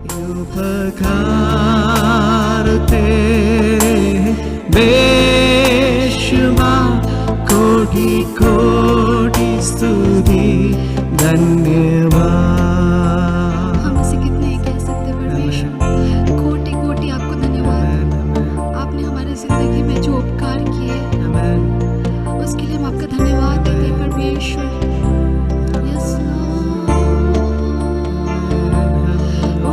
उपकार तेरे बेशुमार, कोटि कोटि स्तुति धन्यवाद। हम इसे कितने ही कह सकते हैं परमेश्वर, कोटि कोटि आपको धन्यवाद। आपने हमारी जिंदगी में जो उपकार किए उसके लिए हम आपका धन्यवाद देते हैं परमेश्वर। यस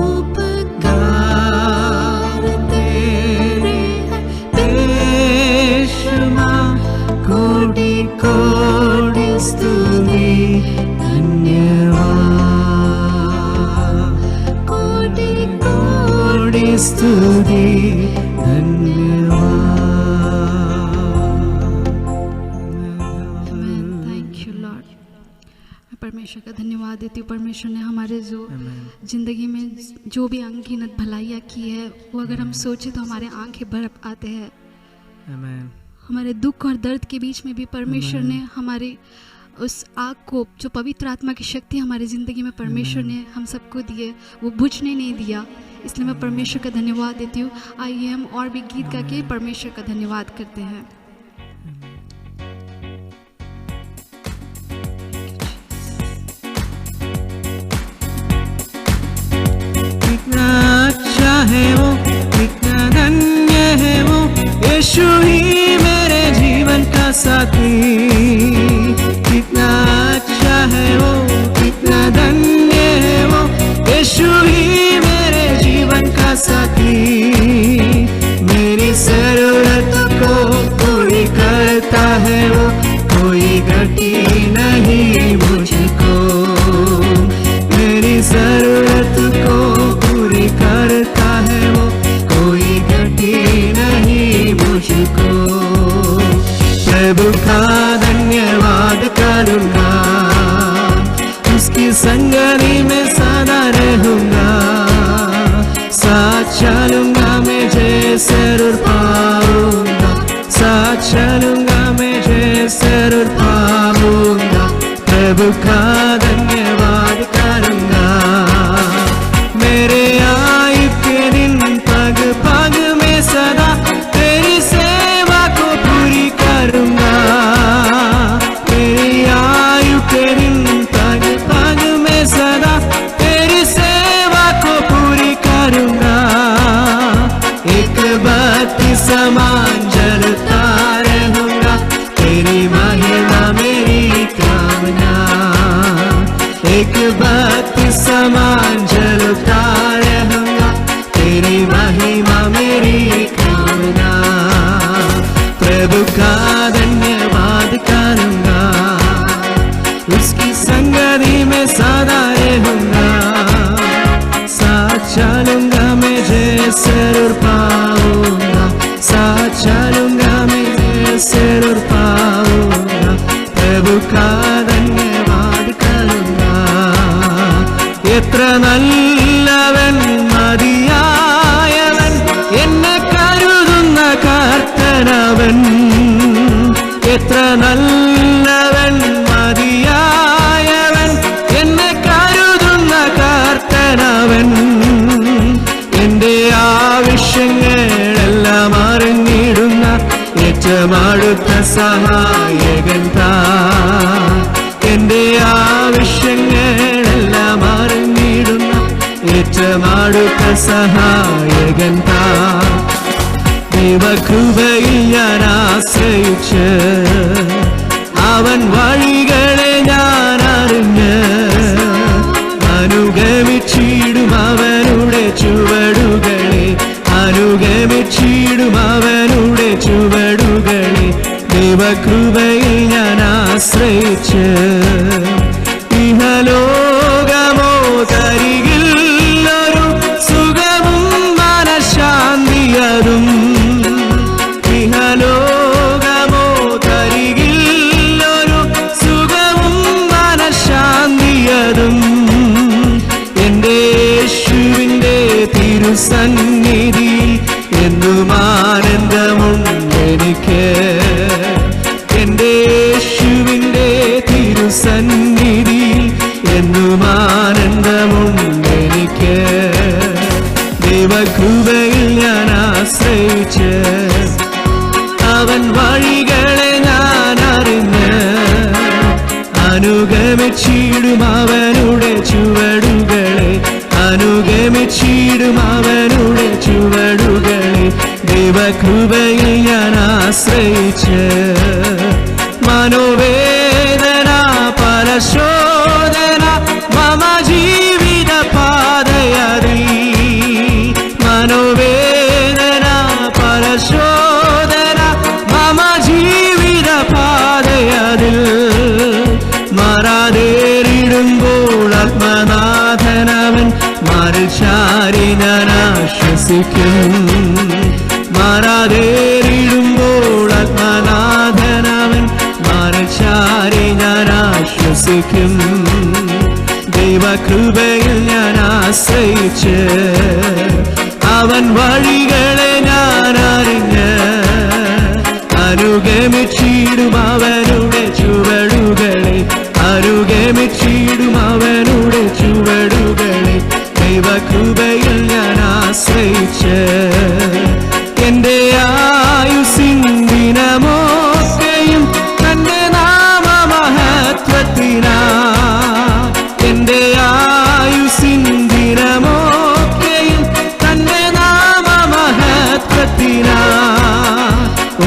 उपकार तेरे बेशुमार, कोटि कोटि स्तुति धन्यवाद, कोटि कोटि स्तुति धन्यवाद। Thank you Lord. मैं परमेश्वर का धन्यवाद देती हूँ। परमेश्वर ने हमारे जो ज़िंदगी में जो भी अनगिनत भलाइयाँ की है, वो अगर हम सोचें तो हमारे आंखें भर आते हैं। हमारे दुख और दर्द के बीच में भी परमेश्वर ने हमारी उस आग को, जो पवित्र आत्मा की शक्ति हमारी ज़िंदगी में परमेश्वर ने हम सबको दी है, वो बुझने नहीं दिया। इसलिए मैं परमेश्वर का धन्यवाद देती हूँ। आइए हम और भी गीत गा के परमेश्वर का धन्यवाद करते हैं। कितना अच्छा है वो, कितना धन्य है वो, यीशु ही मेरे जीवन का साथी। कितना अच्छा है वो, कितना धन्य है वो, यीशु ही मेरे जीवन का साथी। मेरी जरूरत को पूरी करता है वो, कोई घटी नहीं मुझको। मेरी जरूरत को पूरी करता है वो, कोई घटी नहीं मुझको। प्रभु का धन्यवाद करूंगा, उसकी संगति में सदा रहूंगा। साथ चलूंगा मैं जैसे जरूर पाऊंगा, साथ चलूंगा मैं जैसे जरूर पाऊंगा। प्रभु का धन्यवाद करूंगा, मेरे आयु के दिन पग पग में सदा तेरी सेवा को पूरी करूंगा। मेरी आयु के दिन पग पग में सदा तेरी सेवा को पूरी करूंगा। एक बत्ती समान जलता रहूंगा, तेरी महिमा मेरी कामना। एक बत्ती समान जलता रहूंगा, तेरी महिमा मेरी कामना। प्रभु का धन्यवाद करूंगा, उसकी संगति में सदा रहूंगा। साथ चलूंगा मैं जैसे जरूर पाऊंगा, साथ चलूंगा मैं जैसे जरूर पाऊंगा। प्रभु का धन्यवाद करूंगा। എത്ര നല്ലവൻ മതിയായവൻ, എന്നെ കരുതുന്ന കർത്തനവൻ. എത്ര നല്ലവൻ മതിയായവൻ, എന്നെ കരുതുന്ന കർത്തനവൻ. എൻ്റെ ആവശ്യങ്ങളെല്ലാം അറിഞ്ഞിടുന്ന ഏറ്റവും അടുത്ത സഹായകൻ താൻ. എൻ്റെ ആവശ്യങ്ങളെല്ലാം അറിഞ്ഞിടുന്ന ഏറ്റവും അടുത്ത സഹായകൻ താൻ. ദൈവകൃപയിൽ ഞാൻ ആശ്രയിച്ച് അവൻ വഴികളെ ഞാൻ അറിഞ്ഞ് അനുഗമിച്ചിടും അവനുടെ ചുവടുകളെ, അനുഗമിച്ചിടും അവനുടെ ചുവടുകളെ. ദൈവകൃപയിൽ ഞാൻ ആശ്രയിച്ച് ഇഹലോകമോ കരികിൽ ഒരു സുഖവും മനഃശാന്തിയതും. ഇഹലോകമോ കരികിൽ ഒരു സുഖവും മനഃശാന്തിയതും. എൻ്റെ യേശുവിൻ്റെ തിരുസന്നിധിയിൽ എന്നും ആനന്ദമുണ്ടെനിക്ക്. എൻ്റെ യേശുവിൻ്റെ തിരുസന്നിധിയിൽ അനുഗമിച്ചിടും അവനുടെ ചുവടുകളെ, അനുഗമിച്ചിടും അവനുടെ ചുവടുകളെ. ദൈവകൃപയിൽ ഞാൻ ആശ്രയിച്ച് മനോവേദന പരശോധന മമ ജീവിത പാതയതിൽ, മനോവേദന പരശോധന മമ ജീവിത പാതയതിൽ. മാറാതേറിടുമ്പോൾ ആത്മനാഥനവൻ മാറിൽ ചാരി ഞാൻ ആശ്വസിക്കും. മാറാതേറിടുമ്പോൾ ആത്മനാഥനവൻ മാറിൽ ചാരി ഞാൻ ആശ്വസിക്കും. ദൈവകൃപയിൽ ഞാൻ ആശ്രയിച്ച് അവൻ വഴികളെ ഞാൻ അറിഞ്ഞ് അനുഗമിച്ചിടും അവനുടെ ചുവടുകളെ, അനുഗമിച്ചിടും അവനുടെ ചുവടുകളെ. ദൈവകൃപയിൽ ഞാൻ ആശ്രയിച്ച് എന്റെ ആയുസ്സിൻ ദിനമൊക്കെയും തന്റെ നാമമഹത്വത്തിനാ, എന്റെ ആയുസ്സിൻ ദിനമൊക്കെയും തന്റെ നാമമഹത്വത്തിനാ.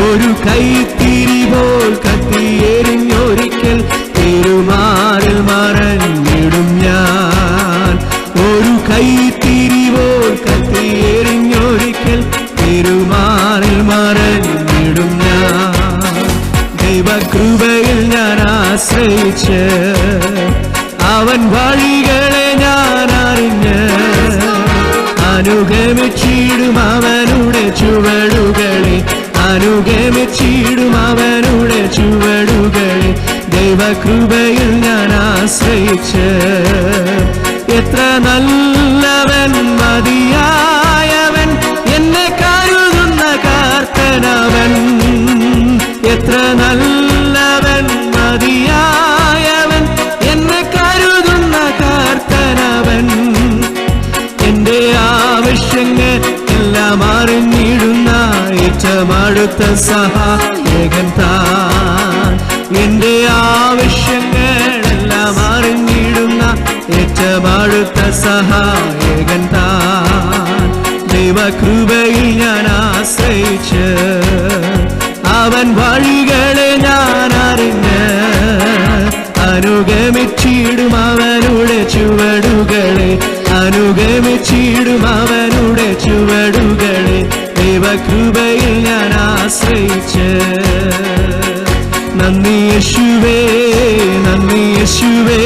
ഒരു കൈത്തിരി പോൽ കത്തിയെരിഞ്ഞൊരിക്കൽ തിരുമാറിൽ മറഞ്ഞിടും ഞാൻ. ഒരു കൈത്തിരി പോൽ കത്തിയെരിഞ്ഞൊരിക്കൽ തിരുമാറിൽ മറഞ്ഞിടും ഞാൻ. ദൈവകൃപയിൽ ഞാൻ ആശ്രയിച്ച് അവൻ വഴികളെ ഞാൻ അറിഞ്ഞ് അനുഗമിച്ചിടും അവനുടെ ചുവടുകളെ, അനുഗമിച്ചിടും അവനുടെ ചുവടുകളെ. ദൈവകൃപയിൽ ഞാൻ ആശ്രയിച്ച് എത്ര നല്ലവൻ മതിയായവൻ എന്നെ കരുതുന്ന കർത്തനവൻ, എത്ര നല്ലവൻ മതിയായവൻ എന്നെ കരുതുന്ന കർത്തനവൻ. എന്റെ ആവശ്യങ്ങൾ എല്ലാം അറിഞ്ഞിടുന്ന ഏറ്റവും അടുത്ത സഹായകൻ താൻ. എന്റെ ആവശ്യങ്ങളെല്ലാം അറിഞ്ഞിടുന്ന ഏറ്റവും അടുത്ത സഹായകൻ താൻ. ദൈവകൃപയിൽ ഞാൻ ആശ്രയിച്ച് അവൻ വഴികളെ ഞാൻ അറിഞ്ഞ് അനുഗമിച്ചിടും അവനുടെ ചുവടുകളെ, അനുഗമിച്ചിടും അവനുടെ ചുവടുകളെ. ദൈവകൃപയിൽ ഞാൻ ആശ്രയിച്ച് നന്ദി യേശുവേ, നന്ദി യേശുവേ,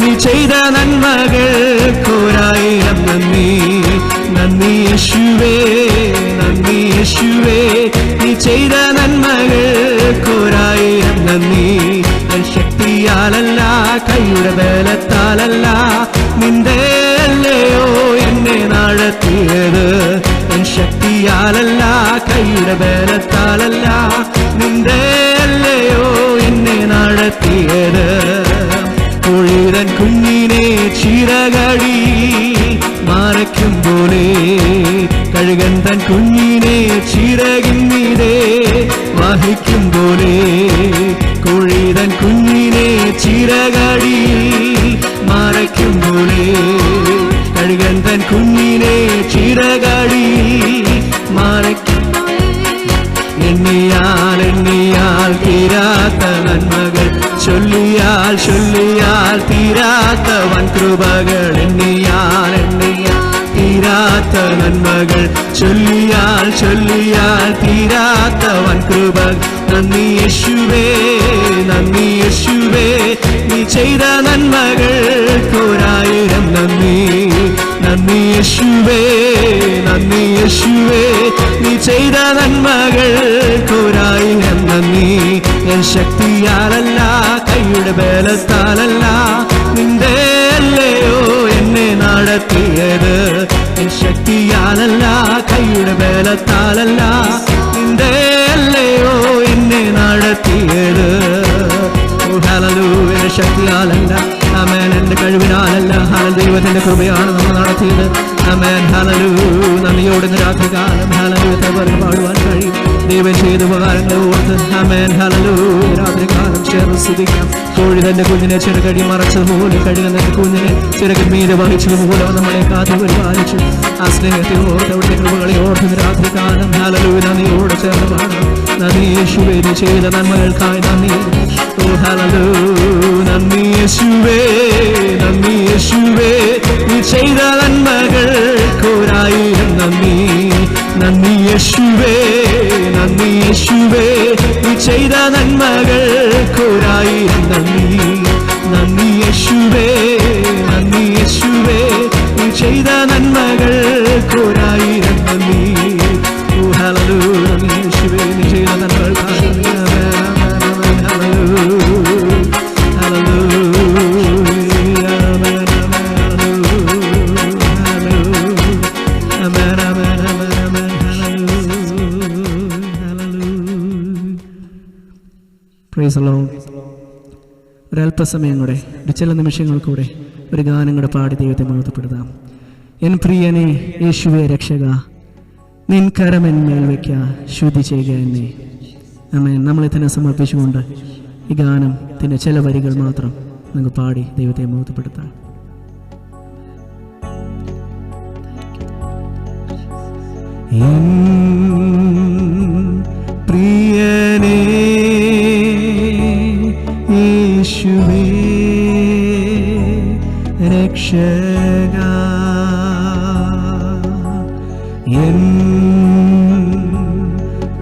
നീ ചെയ്ത നന്മകൾക്കൊരായിരം നന്ദി. നന്ദി യേശുവേ, നന്ദി യേശുവേ, നീ ചെയ്ത നന്മകൾക്കൊരായിരം നന്ദി. എൻ ശക്തിയാലല്ല കൈയുടെ ബലത്താലല്ല നിന്റെ അല്ലയോ എന്നെ നടത്തിയത്. എൻ ശക്തിയാലല്ല കൈയുടെ ബലത്താലല്ല നിന്റെ അല്ലയോ എന്നെ നടത്തിയത്. കുളിരൻ കുഞ്ഞിനെ ചിറകടി മറയ്ക്കും പോലെ, കഴുകൻ തൻ കുഞ്ഞിനെ ചിറകിന്മീതെ വഹിക്കും പോലെ, കുളിരൻ കുഞ്ഞിനെ ചിറകടി മറയ്ക്കും പോലെ, കഴുകൻ തൻ കുഞ്ഞിനെ ചിറകടി മറയ്ക്കും. എണ്ണിയാൽ എണ്ണിയാൽ തീരാത്ത നന്മകൾ, ചൊല്ലിയാൽ ചൊല്ലിയാൽ തീരാത്ത വൻകൃപകൾ. എണ്ണിയാൽ എണ്ണിയാൽ തീരാത്ത നന്മകൾ, ചൊല്ലിയാൽ ചൊല്ലിയാൽ തീരാത്ത വൻകൃപകൾ. നന്ദി യേശുവേ, നന്ദി യേശുവേ, നീ ചെയ്ത നന്മകൾക്കൊരായിരം നന്ദി. നന്ദി യേശുവേ, നന്ദി യേശുവേ, നീ ചെയ്ത നന്മകൾക്കൊരായിരം നന്ദി. എൻ ശക്തിയാലല്ല കൈയുടെ ബലത്താലല്ല നിന്റെ അല്ലയോ എന്നെ നടത്തിയത്. എൻ ശക്തിയാലല്ല കൈയുടെ ബലത്താലല്ല നിന്റെ അല്ലയോ എന്നെ നടത്തിയത്. ഓ ഹല്ലേലൂയ, ശക്തിയാലല്ല ആമേൻ. എൻ്റെ കഴിവിനാലല്ല, ദൈവത്തിൻ്റെ കൃപയാണ് നമ്മൾ നടത്തിയത്. ആമേൻ. ഹല്ലേലൂയ. നന്ദിയോടെ ഇന്ന് രാത്രികാലം ഹല്ലേലൂയ പാടുവാൻ കഴിയും. ദൈവം ചെയ്ത ഉപകാരങ്ങളെ ഓർത്ത് ആമേൻ. ഹല്ലേലൂയ. രാത്രികാലം ചേർന്ന് സ്തുതിക്കാം. കോഴി തന്റെ കുഞ്ഞിനെ ചെറുകടി മറച്ചതുപോലെ കഴുകൻ തന്റെ കുഞ്ഞിനെ ചിറകിൻ മീതെ വഹിച്ചതുപോലെ നമ്മളെ കാത്തു പരിപാലിച്ചു. ആ സ്നേഹത്തെ ഓർത്ത് അവിടുത്തെ കൃപകളെ ഓർത്ത് രാത്രികാലം ഹല്ലേലൂയ നന്ദിയോടെ ചേർന്ന് പാടാം. നന്ദി യേശുവേ, നീ ചെയ്ത നന്മകൾക്കായി നന്ദി. ഓ ഹല്ലേലൂയ. നന്ദി യേശുവേ, നന്ദി യേശുവേ, നീ ചെയ്ത നന്മകൾക്കൊരായിരം നന്ദി. നന്ദി യേശുവേ, നന്ദി യേശുവേ, നീ ചെയ്ത നന്മകൾക്കൊരായിരം നന്ദി. നന്ദി യേശുവേ, നന്ദി യേശുവേ, നീ ചെയ്ത നന്മകൾക്കൊരായിരം നന്ദി. ഓ ഹല്ലേലൂയ. നന്ദി യേശുവേ, നീ ചെയ്ത നന്മകൾക്കായി നന്ദി. ഒരല്പസമയം കൂടെ, ഒരു ചില നിമിഷങ്ങൾ കൂടെ ഒരു ഗാനം കൂടെ പാടി ദൈവത്തെ മഹത്വപ്പെടുത്താം. എൻ പ്രിയനെ യേശുവേ രക്ഷക, നിൻ കരമെന്മേൽ വയ്ക്ക, ശുദ്ധി ചെയ്യുക എന്നെ. ആമേൻ. നമ്മളെ തന്നെ സമർപ്പിച്ചുകൊണ്ട് ഈ ഗാനത്തിൻ്റെ ചില വരികൾ മാത്രം നമുക്ക് പാടി ദൈവത്തെ മഹത്വപ്പെടുത്താം. പ്രിയനേ യേശുവേ രക്ഷക, എൻ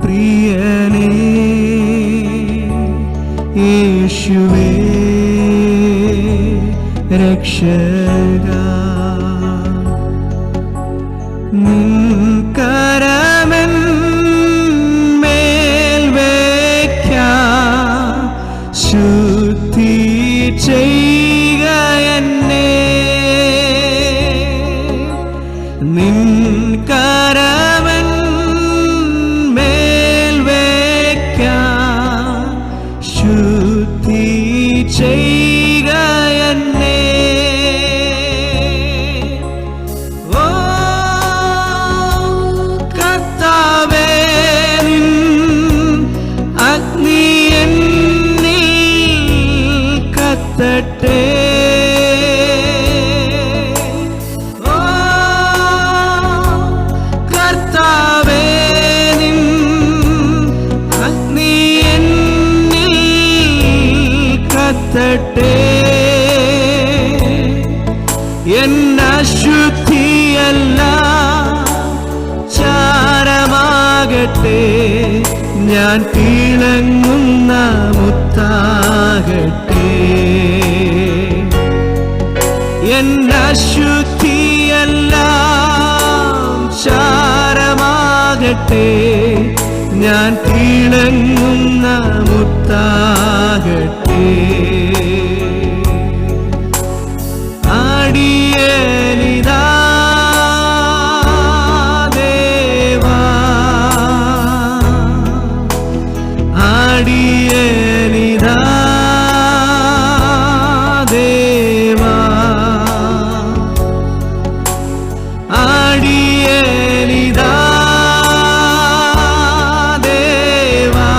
പ്രിയനേ യേശുവേ രക്ഷക, നിൻ കരമെന്മേൽ വയ്ക്കാം, ശുദ്ധി ചെയ്യുക എന്നെ. നിൻ കരമെന്മേൽ വയ്ക്കാം, ശുദ്ധി ചെയ്യുക എന്നെ. ഓ കർത്താവേ, നിൻ അഗ്നി എന്നിൽ കത്തട്ടെ. ഓ കർത്താവേ, നിൻ അഗ്നി എന്നിൽ കത്തട്ടെ. എന്നശുദ്ധിയല്ല ചാരമാകട്ടെ, ഞാൻ തിളങ്ങുന്ന മുത്താകട്ടെ. എന്നശുദ്ധിയെല്ലാം ചാരമാകട്ടെ, ഞാൻ തിളങ്ങുന്ന മുത്താകട്ടെ. ആടിയനിതാ ദേവാ, ആടിയനിതാ ദേവാ, ആടിയനിതാ ദേവാ,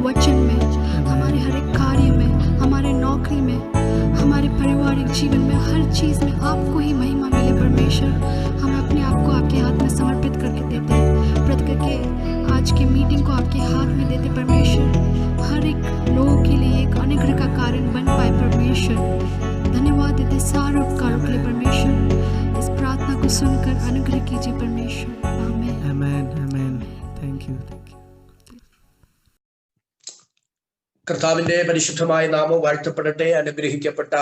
वचन में, हमारे हर एक कार्य में, हमारे नौकरी में, हमारे पारिवारिक जीवन में, हर चीज़ में आपको ही महिमा मिले परमेश्वर। हम अपने आप को आपके हाथ में समर्पित करके देते हैं, व्रत करके आज की मीटिंग को आपके हाथ में देते परमेश्वर। हर एक लोगों के लिए एक अनुग्रह का कारण बन पाए परमेश्वर। धन्यवाद देते सारे उपकारों के लिए परमेश्वर। इस प्रार्थना को सुनकर अनुग्रह कीजिए परमेश्वर। आमीन आमेन आमेन। Thank you thank you. കർത്താവിന്റെ പരിശുദ്ധമായ നാമം വാഴ്ത്തപ്പെടട്ടെ. അനുഗ്രഹിക്കപ്പെട്ട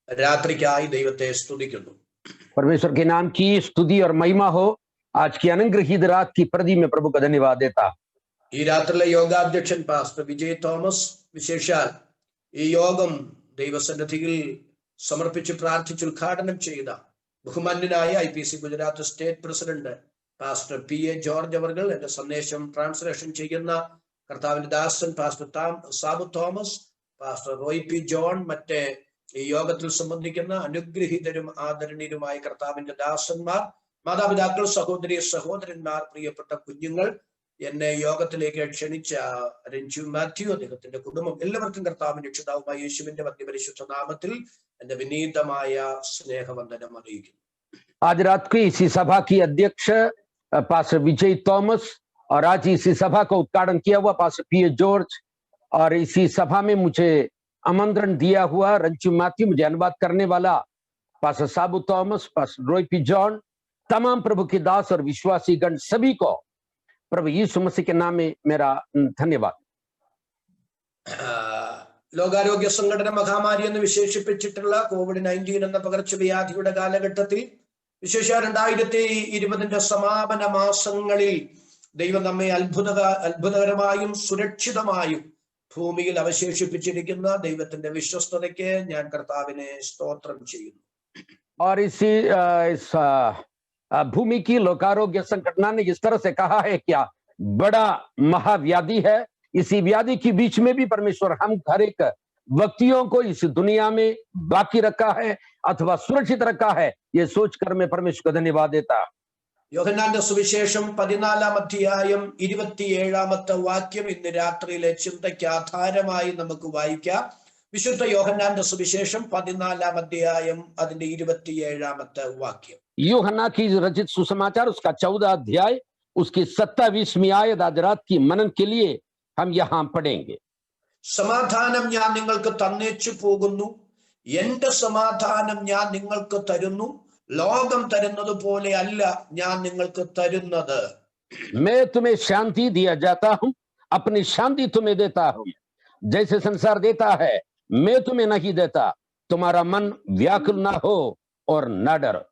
രാത്രിക്കായി ദൈവത്തെ സ്തുതിക്കുന്നു. परमेश्वर के नाम की स्तुति और महिमा हो। आज की अनुग्रहित रात की प्रति में प्रभु का धन्यवाद देता। ഈ രാത്രിയിലെ യോഗാധ്യക്ഷൻ പാസ്റ്റർ വിജയ് തോമസ് വിശേഷാൽ ഈ യോഗം ദൈവസന്നിധിയിൽ സമർപ്പിച്ച് പ്രാർത്ഥിച്ച് ഉദ്ഘാടനം ചെയ്ത ബഹുമാന്യനായ IPC Gujarat state president pastor PA George അവർകൾ, എന്റെ സന്ദേശം ട്രാൻസ്ലേഷൻ ചെയ്യുന്ന കർത്താവിന്റെ ദാസൻ pastor Sabu Thomas, pastor Roy P John, മറ്റേ ഈ യോഗത്തിൽ സംബന്ധിക്കുന്ന അനുഗ്രഹീതരും ആദരണീയരുമായ കർത്താവിന്റെ ദാസന്മാർ, മാതാപിതാക്കൾ, സഹോദരി സഹോദരന്മാർ, പ്രിയപ്പെട്ട കുഞ്ഞുങ്ങൾ, എന്നെ യോഗത്തിലേക്ക് ക്ഷണിച്ച രഞ്ജു മാത്യു, അദ്ദേഹത്തിന്റെ കുടുംബം, എല്ലാവർക്കും കർത്താവിന്റെ രക്ഷിതാവുമായ യേശുവിന്റെ അതിപരിശുദ്ധ നാമത്തിൽ എന്റെ വിനീതമായ സ്നേഹവന്ദനം അറിയിക്കുന്നു. आज रात को इसी सभा की अध्यक्ष पास्टर विजय थॉमस और आज इसी सभा का उद्घाटन किया हुआ पास्टर PA जॉर्ज और इसी सभा में मुझे आमंत्रण दिया हुआ रंजू मैथ्यू, मुझे अनुवाद करने वाला pastor Sabu Thomas, pastor Roy P John, तमाम प्रभु के दास और विश्वासी गण सभी को प्रभु यीशु मसीह के नाम में मेरा धन्यवाद। ലോകാരോഗ്യ സംഘടന മഹാമാരി എന്ന് വിശേഷിപ്പിച്ചിട്ടുള്ള COVID-19 എന്ന പകർച്ചവ്യാധിയുടെ കാലഘട്ടത്തിൽ, വിശേഷ 2020 സമാപന മാസങ്ങളിൽ ദൈവം നമ്മെ അത്ഭുതകരമായും സുരക്ഷിതമായും ഭൂമിയിൽ അവശേഷിപ്പിച്ചിരിക്കുന്ന ദൈവത്തിന്റെ വിശ്വസ്തതയ്ക്ക് ഞാൻ കർത്താവിനെ സ്തോത്രം ചെയ്യുന്നു. और इस भूमि की लोकारोग्य संगठन ने इस तरह से कहा है क्या बड़ा महाव्याधि है, इसी व्याधि के बीच में भी परमेश्वर हम हर एक व्यक्तियों को इस दुनिया में बाकी रखा है अथवा सुरक्षित रखा है, ये सोचकर मैं परमेश्वर को धन्यवाद देता। യോഹന്നാന്റെ സുവിശേഷം 14-ാം അധ്യായം 27-ാമത്തെ വാക്യം ഇന്ന് രാത്രിയിലെ ചിന്തയ്ക്ക് ആധാരമായി നമുക്ക് വായിക്കാം. വിശുദ്ധ യോഹന്നാന്റെ സുവിശേഷം 14-ാം അധ്യായം അതിന്റെ 27-ാമത്തെ വാക്യം. यूहन्ना की रचित सुसमाचार उसका 14 अध्याय उसकी 27वीं आयत आज रात की मनन के लिए हम यहाँ पढ़ेंगे। സമാധാനം ഞാൻ നിങ്ങൾക്ക് തന്നേച്ചു പോകുന്നു, എന്റെ സമാധാനം ഞാൻ നിങ്ങൾക്ക് തരുന്നു, ലോകം തരുന്നത് പോലെ അല്ല ഞാൻ നിങ്ങൾക്ക് തരുന്നത്. मैं तुम्हें शांति दिया जाता हूं, अपनी शांति तुम्हें देता हूं, जैसे संसार देता है मैं तुम्हें नहीं देता, तुम्हारा मन व्याकुल ना हो और ना डरो।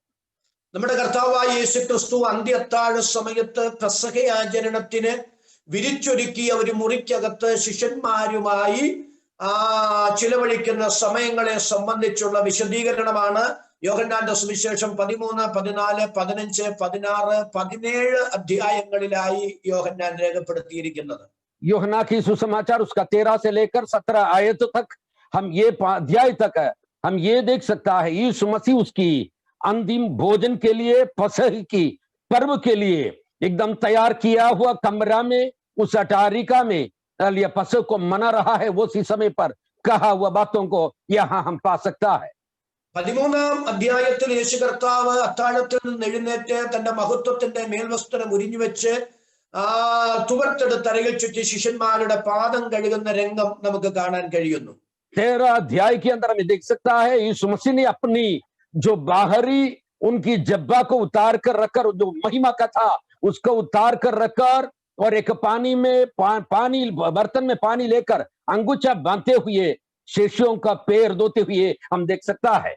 നമ്മുടെ കർത്താവായ യേശുക്രിസ്തു അന്ത്യത്താഴ സമയത്ത് പെസഹ ആചരണത്തിന് വിരിച്ചൊരുക്കിയ ഒരു മുറിക്കകത്ത് ശിഷ്യന്മാരുമായി ചിലവഴിക്കുന്ന സമയങ്ങളെ സംബന്ധിച്ചുള്ള വിശദീകരണമാണ് യോഹന്നാന്റെ സുവിശേഷം 13, 14, 15, 16, 17 അധ്യായങ്ങളിലായി യോഹന്നാൻ രേഖപ്പെടുത്തിയിരിക്കുന്നത്. यूहन्ना की सुसमाचार उसका 13 से लेकर 17 आयत तक हम ये अध्याय तक हम ये देख सकता है यीशु मसीह उसकी अंतिम भोजन के लिए पसह की पर्व के लिए एकदम तैयार किया हुआ कमरा में उस अटारिका में ये पसह को मना रहा है, वो उसी समय पर कहा हुआ बातों को यहाँ हम पा सकता है। 13-ാം അധ്യായത്തിൽ യേശു കർത്താവ് അത്താഴത്തിൽ നിന്ന് എഴുന്നേറ്റ് തന്റെ മഹത്വത്തിന്റെ മേൽവസ്ത്രം ഉരിഞ്ഞു വെച്ച് തുവർത്തെടുത്ത് തറയിൽ ചുറ്റി ശിഷ്യന്മാരുടെ പാദം കഴുകുന്ന രംഗം നമുക്ക് കാണാൻ കഴിയുന്നു. 13 अध्याय के अंदर हमें देख सकता है यीशु मसीह ने अपनी जो बाहरी उनकी जब्बा को उतार कर रखकर, जो महिमा का था उसको उतार कर रखकर और एक पानी में पानी बर्तन में पानी लेकर अंगूठा बांधते हुए शिष्यों का पैर धोते हुए हम देख सकता है।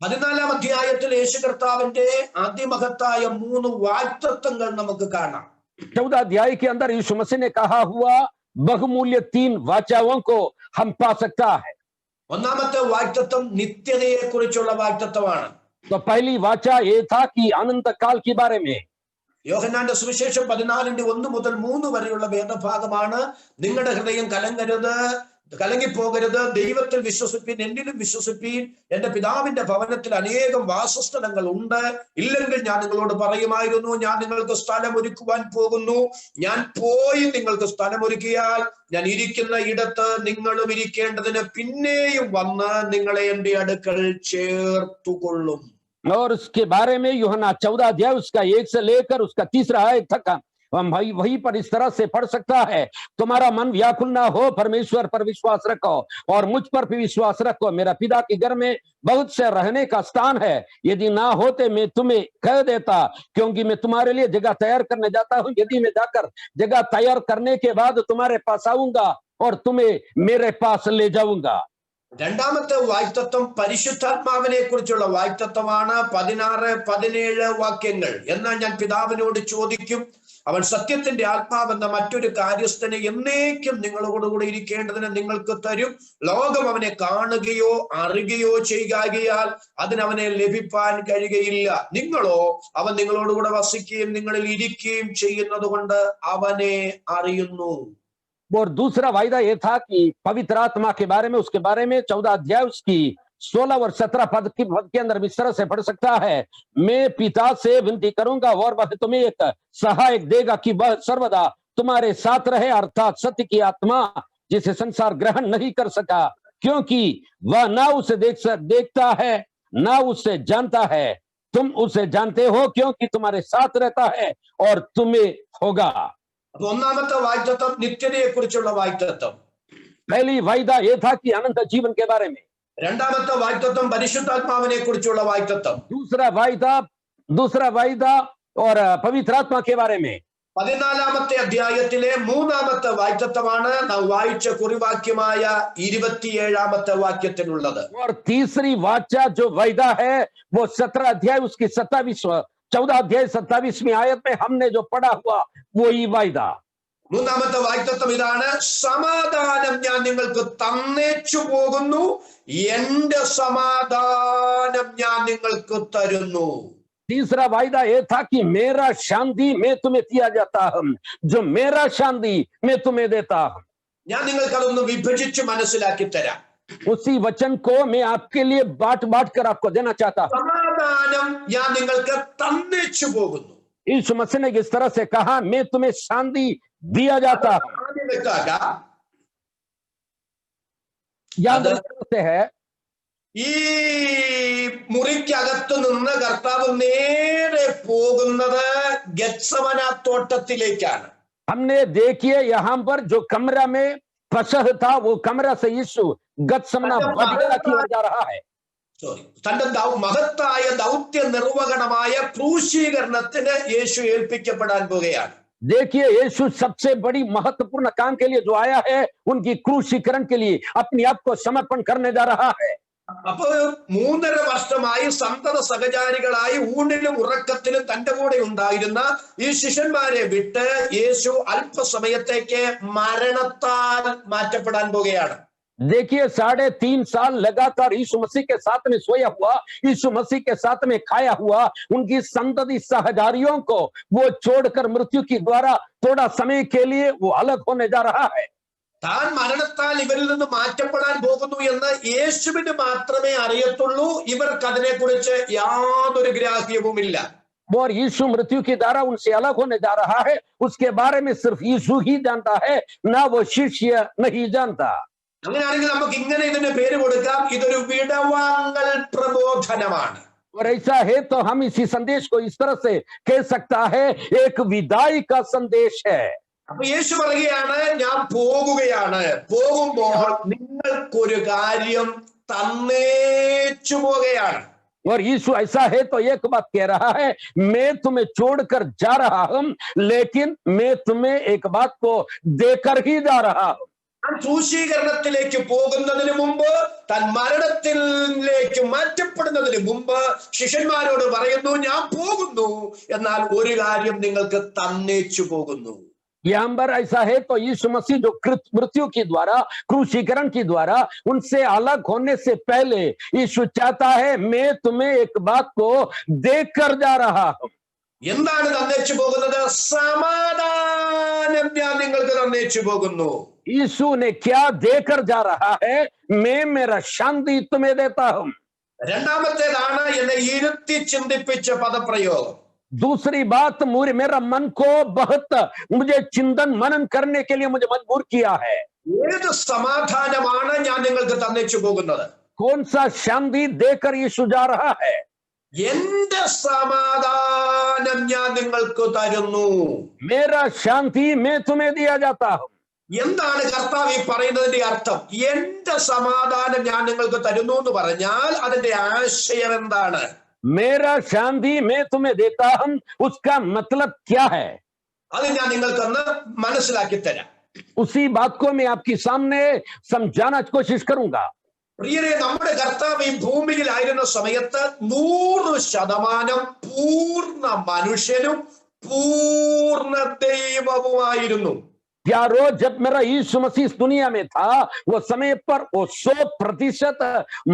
14-ാം അധ്യായത്തിൽ യേശു കർത്താവിന്റെ അതിമഹത്തായ 3 വാഗ്ദത്തങ്ങൾ നമുക്ക് കാണാം. 14 अध्याय के अंदर यीशु मसीह ने कहा हुआ बहुमूल्य 3 वाचाओं को हम पा सकता है। ഒന്നാമത്തെ വാഗ്ദത്തം നിത്യതയെ കുറിച്ചുള്ള വാഗ്ദത്തമാണ്. तो पहली वाचा ये था कि अनंत काल के बारे में। യോഹന്നാന്റെ സുവിശേഷം 14-ന്റെ 1 മുതൽ 3 വരെയുള്ള വേദഭാഗമാണ്. നിങ്ങളുടെ ഹൃദയം കലങ്ങരുത്, കലങ്ങിപ്പോകരുത്. ദൈവത്തിൽ വിശ്വസിപ്പീൻ, എന്നിലും വിശ്വസിപ്പീൻ. എന്റെ പിതാവിന്റെ ഭവനത്തിൽ അനേകം വാസസ്ഥലങ്ങൾ ഉണ്ട്. ഇല്ലെങ്കിൽ ഞാൻ നിങ്ങളോട് പറയുമായിരുന്നു. ഞാൻ നിങ്ങൾക്ക് സ്ഥലം ഒരുക്കുവാൻ പോകുന്നു. ഞാൻ പോയി നിങ്ങൾക്ക് സ്ഥലം ഒരുക്കിയാൽ ഞാൻ ഇരിക്കുന്ന ഇടത്ത് നിങ്ങളും ഇരിക്കേണ്ടതിന് പിന്നെയും വന്ന് നിങ്ങളെ എന്റെ അടുക്കൽ ചേർത്തുകൊള്ളും. और उसके बारे में यूहन्ना 14 अध्याय उसका 1 से लेकर उसका 3 आयत तक हम वही पर इस तरह से पढ़ सकता है, तुम्हारा मन व्याकुल ना हो, परमेश्वर पर विश्वास रखो और मुझ पर भी विश्वास रखो। मेरा पिता के घर में बहुत से रहने का स्थान है, यदि ना होते मैं तुम्हें कह देता, क्योंकि मैं तुम्हारे लिए जगह तैयार करने जाता हूं। यदि मैं जाकर जगह तैयार करने के बाद तुम्हारे पास आऊंगा और तुम्हें मेरे पास ले जाऊंगा। രണ്ടാമത്തെ വാഗ്ദത്തം പരിശുദ്ധാത്മാവിനെ കുറിച്ചുള്ള വാഗ്ദത്തമാണ്. 16-17 വാക്യങ്ങൾ. എന്നാൽ ഞാൻ പിതാവിനോട് ചോദിക്കും, അവൻ സത്യത്തിന്റെ ആത്മാവെന്ന മറ്റൊരു കാര്യസ്ഥനെ എന്നേക്കും നിങ്ങളോടുകൂടെ ഇരിക്കേണ്ടതിന് നിങ്ങൾക്ക് തരും. ലോകം അവനെ കാണുകയോ അറിയുകയോ ചെയ്യുകയാൽ അതിനവനെ ലഭിപ്പാൻ കഴിയുകയില്ല. നിങ്ങളോ അവൻ നിങ്ങളോടുകൂടെ വസിക്കുകയും നിങ്ങളിൽ ഇരിക്കുകയും ചെയ്യുന്നത് കൊണ്ട് അവനെ അറിയുന്നു. और दूसरा वायदा यह था कि पवित्र आत्मा के बारे में, उसके बारे में 14 अध्याय उसकी 16 और 17 पद के अंदर इस तरह से पढ़ सकता है, मैं पिता से विनती करूंगा और वह तुम्हें एक सहायक देगा कि वह सर्वदा तुम्हारे साथ रहे, अर्थात सत्य की आत्मा जिसे संसार ग्रहण नहीं कर सका, क्योंकि वह ना उसे देखता है ना उसे जानता है। तुम उसे जानते हो क्योंकि तुम्हारे साथ रहता है और तुम्हें होगा। അപ്പൊ ഒന്നാമത്തെ വാഗ്ദത്തം നിത്യതയെ കുറിച്ചുള്ള വാഗ്ദത്തം. पहली वायदा यह था कि अनंत जीवन के बारे में। രണ്ടാമത്തെ വാഗ്ദത്തം പരിശുദ്ധാത്മാവിനെ കുറിച്ചുള്ള വാഗ്ദത്തം. दूसरा वायदा और पवित्र आत्मा के बारे में। 14-ാമത്തെ അധ്യായത്തിലെ 3-ാമത്തെ വാഗ്ദത്തമാണ് നാം വായിച്ച കുറിവാക്യമായ 27-ാമത്തെ വാക്യത്തിലുള്ളത്. और तीसरी वाचा जो वायदा है वो 17 अध्याय उसकी 14 अध्याय 27वीं आयत में हमने जो पढ़ा हुआ वही वायदा। 3-ാമത്തെ വാഗ്ദത്തം ഇതാണ്, സമാധാനം ഞാൻ നിങ്ങൾക്ക് തന്നേച്ചു പോകുന്നു, എന്റെ സമാധാനം ഞാൻ നിങ്ങൾക്ക് തരുന്നു. तीसरा वायदा यह था कि मेरा शांति मैं तुम्हें दिया जाता हूं, जो मेरा शांति मैं तुम्हें देता हूं। ഞാൻ നിങ്ങൾക്ക് അതൊന്ന് വിഭജിച്ച് മനസ്സിലാക്കി തരാം. उसी वचन को मैं आपके लिए बांट कर आपको देना चाहता हूं। സമാധാനം ഞാൻ നിങ്ങൾക്ക് തന്നേച്ചു പോകുന്നു. यीशु मसीह ने इस तरह से कहा, मैं तुम्हें शांति दिया जाता हूं। याद रखते हैं, ഈ മുറിക്കകത്ത് നിന്ന് കർത്താവ് നേരെ പോകുന്നത് ഗത്സമന തോട്ടത്തിലേക്കാണ്. हमने देखिए यहाँ पर जो कमरा में फसह था वो कमरा से यीशु गत्समना बगीचा की ओर जा रहा है। തന്റെ മഹത്തായ ദൗത്യ നിർവഹണമായ ക്രൂശീകരണത്തിന് യേശു ഏൽപ്പിക്കപ്പെടാൻ പോകുകയാണ്. देखिए यीशु सबसे बड़ी महत्वपूर्ण काम के लिए जो आया है, उनकी क्रूसीकरण के लिए अपने आप को समर्पण करने जा रहा है। അപ്പൊ 3.5 വർഷമായി സന്തത സഹചാരികളായി ഊണിലും ഉറക്കത്തിലും തന്റെ കൂടെ ഉണ്ടായിരുന്ന ഈ ശിഷ്യന്മാരെ വിട്ട് യേശു അല്പസമയത്തേക്ക് മരണത്താൽ മാറ്റപ്പെടാൻ പോകുകയാണ്. देखिए 3.5 साल लगातार यीशु मसीह के साथ में सोया हुआ, यीशु मसीह के साथ में खाया हुआ उनकी संतति सहचारियों को वो छोड़कर मृत्यु की द्वारा थोड़ा समय के लिए वो अलग होने जा रहा है। താൻ മരണത്താൽ ഇവരിൽ നിന്ന് മാറ്റപ്പെടാൻ പോകുന്നു എന്ന് യേശുവിന് മാത്രമേ അറിയത്തുള്ളൂ. ഇവർക്ക് അതിനെക്കുറിച്ച് യാതൊരു ഗ്രാഹ്യവുമില്ല. और यीशु मृत्यु की द्वारा उनसे अलग होने जा रहा है, उसके बारे में सिर्फ यीशु ही जानता है, ना वो शिष्य नहीं जानता। അങ്ങനെയാണെങ്കിൽ നമുക്ക് ഇങ്ങനെ ഇതിന് പേര് കൊടുക്കാം, ഇതൊരു വിടവാങ്ങൽ പ്രബോധനമാണ്. और ऐसा है तो हम इसी संदेश को इस तरह से कह सकता है, एक विदाई का संदेश है। അപ്പൊ യേശു പറയുകയാണ്, ഞാൻ പോകുകയാണ്, പോകുമ്പോൾ നിങ്ങൾക്കൊരു കാര്യം തന്നേച്ചു പോകുകയാണ്. और यीशु ऐसा है तो एक बात कह रहा है, मैं तुम्हें छोड़कर जा रहा हूं, लेकिन मैं तुम्हें एक बात को देकर ही जा रहा हूं। ക്രൂശീകരണത്തിലേക്ക് പോകുന്നതിന് മുമ്പ്, താൻ മരണത്തിലേക്ക് മാറ്റപ്പെടുന്നതിന് മുമ്പ് ശിഷ്യന്മാരോട് പറയുന്നു, ഞാൻ പോകുന്നു, എന്നാൽ ഒരു കാര്യം നിങ്ങൾക്ക് തന്നേച്ചു പോകുന്നു. यहाँ पर ऐसा है तो यीशु मसीह जो मृत्यु के द्वारा, क्रूसीकरण के द्वारा उनसे अलग होने से पहले यीशु चाहता है, मैं तुम्हें एक बात को देकर जा रहा हूं। എന്താണ് തന്നേച്ചു പോകുന്നത്? സമാധാനം ഞാൻ നിങ്ങൾക്ക് തന്നേച്ചു പോകുന്നു. यीशु ने क्या देकर जा रहा है, मैं मेरा शांति तुम्हें देता हूं। രണ്ടാമത്തേതാണ് എന്നെ ഇരുത്തി ചിന്തിപ്പിച്ച പദപ്രയോഗം. दूसरी बात, मेरा मन को बहुत मुझे चिंतन मनन करने के लिए मुझे मजबूर किया है। ഏത് സമാധാനമാണ് ഞാൻ നിങ്ങൾക്ക് തന്നിച്ചു പോകുന്നത്? कौन सा शांति देकर यीशु जा रहा है? എന്റെ സമാധാനം ഞാൻ നിങ്ങൾക്ക് തരുന്നു. मेरा शांति मैं तुम्हें दिया जाता हूं। എന്താണ് കർത്താവ് ഈ പറയുന്നതിന്റെ അർത്ഥം? എന്റെ സമാധാനം ഞാൻ നിങ്ങൾക്ക് തരുന്നു എന്ന് പറഞ്ഞാൽ അതിന്റെ ആശയം എന്താണ്? मेरा शांति मैं तुम्हें देता हूं, उसका मतलब क्या है? അത് ഞാൻ നിങ്ങൾക്കൊന്ന് മനസ്സിലാക്കി തരാം. उसी बात को मैं आपके सामने समझाना कोशिश करूंगा। പ്രിയരെ, നമ്മുടെ കർത്താവ് ഈ ഭൂമിയിലായിരുന്ന സമയത്ത് 100% പൂർണ്ണ മനുഷ്യനും പൂർണ്ണ ദൈവവുമായിരുന്നു. प्यारो, जब मेरा यीशु मसीह इस दुनिया में था, वो समय पर वो 100%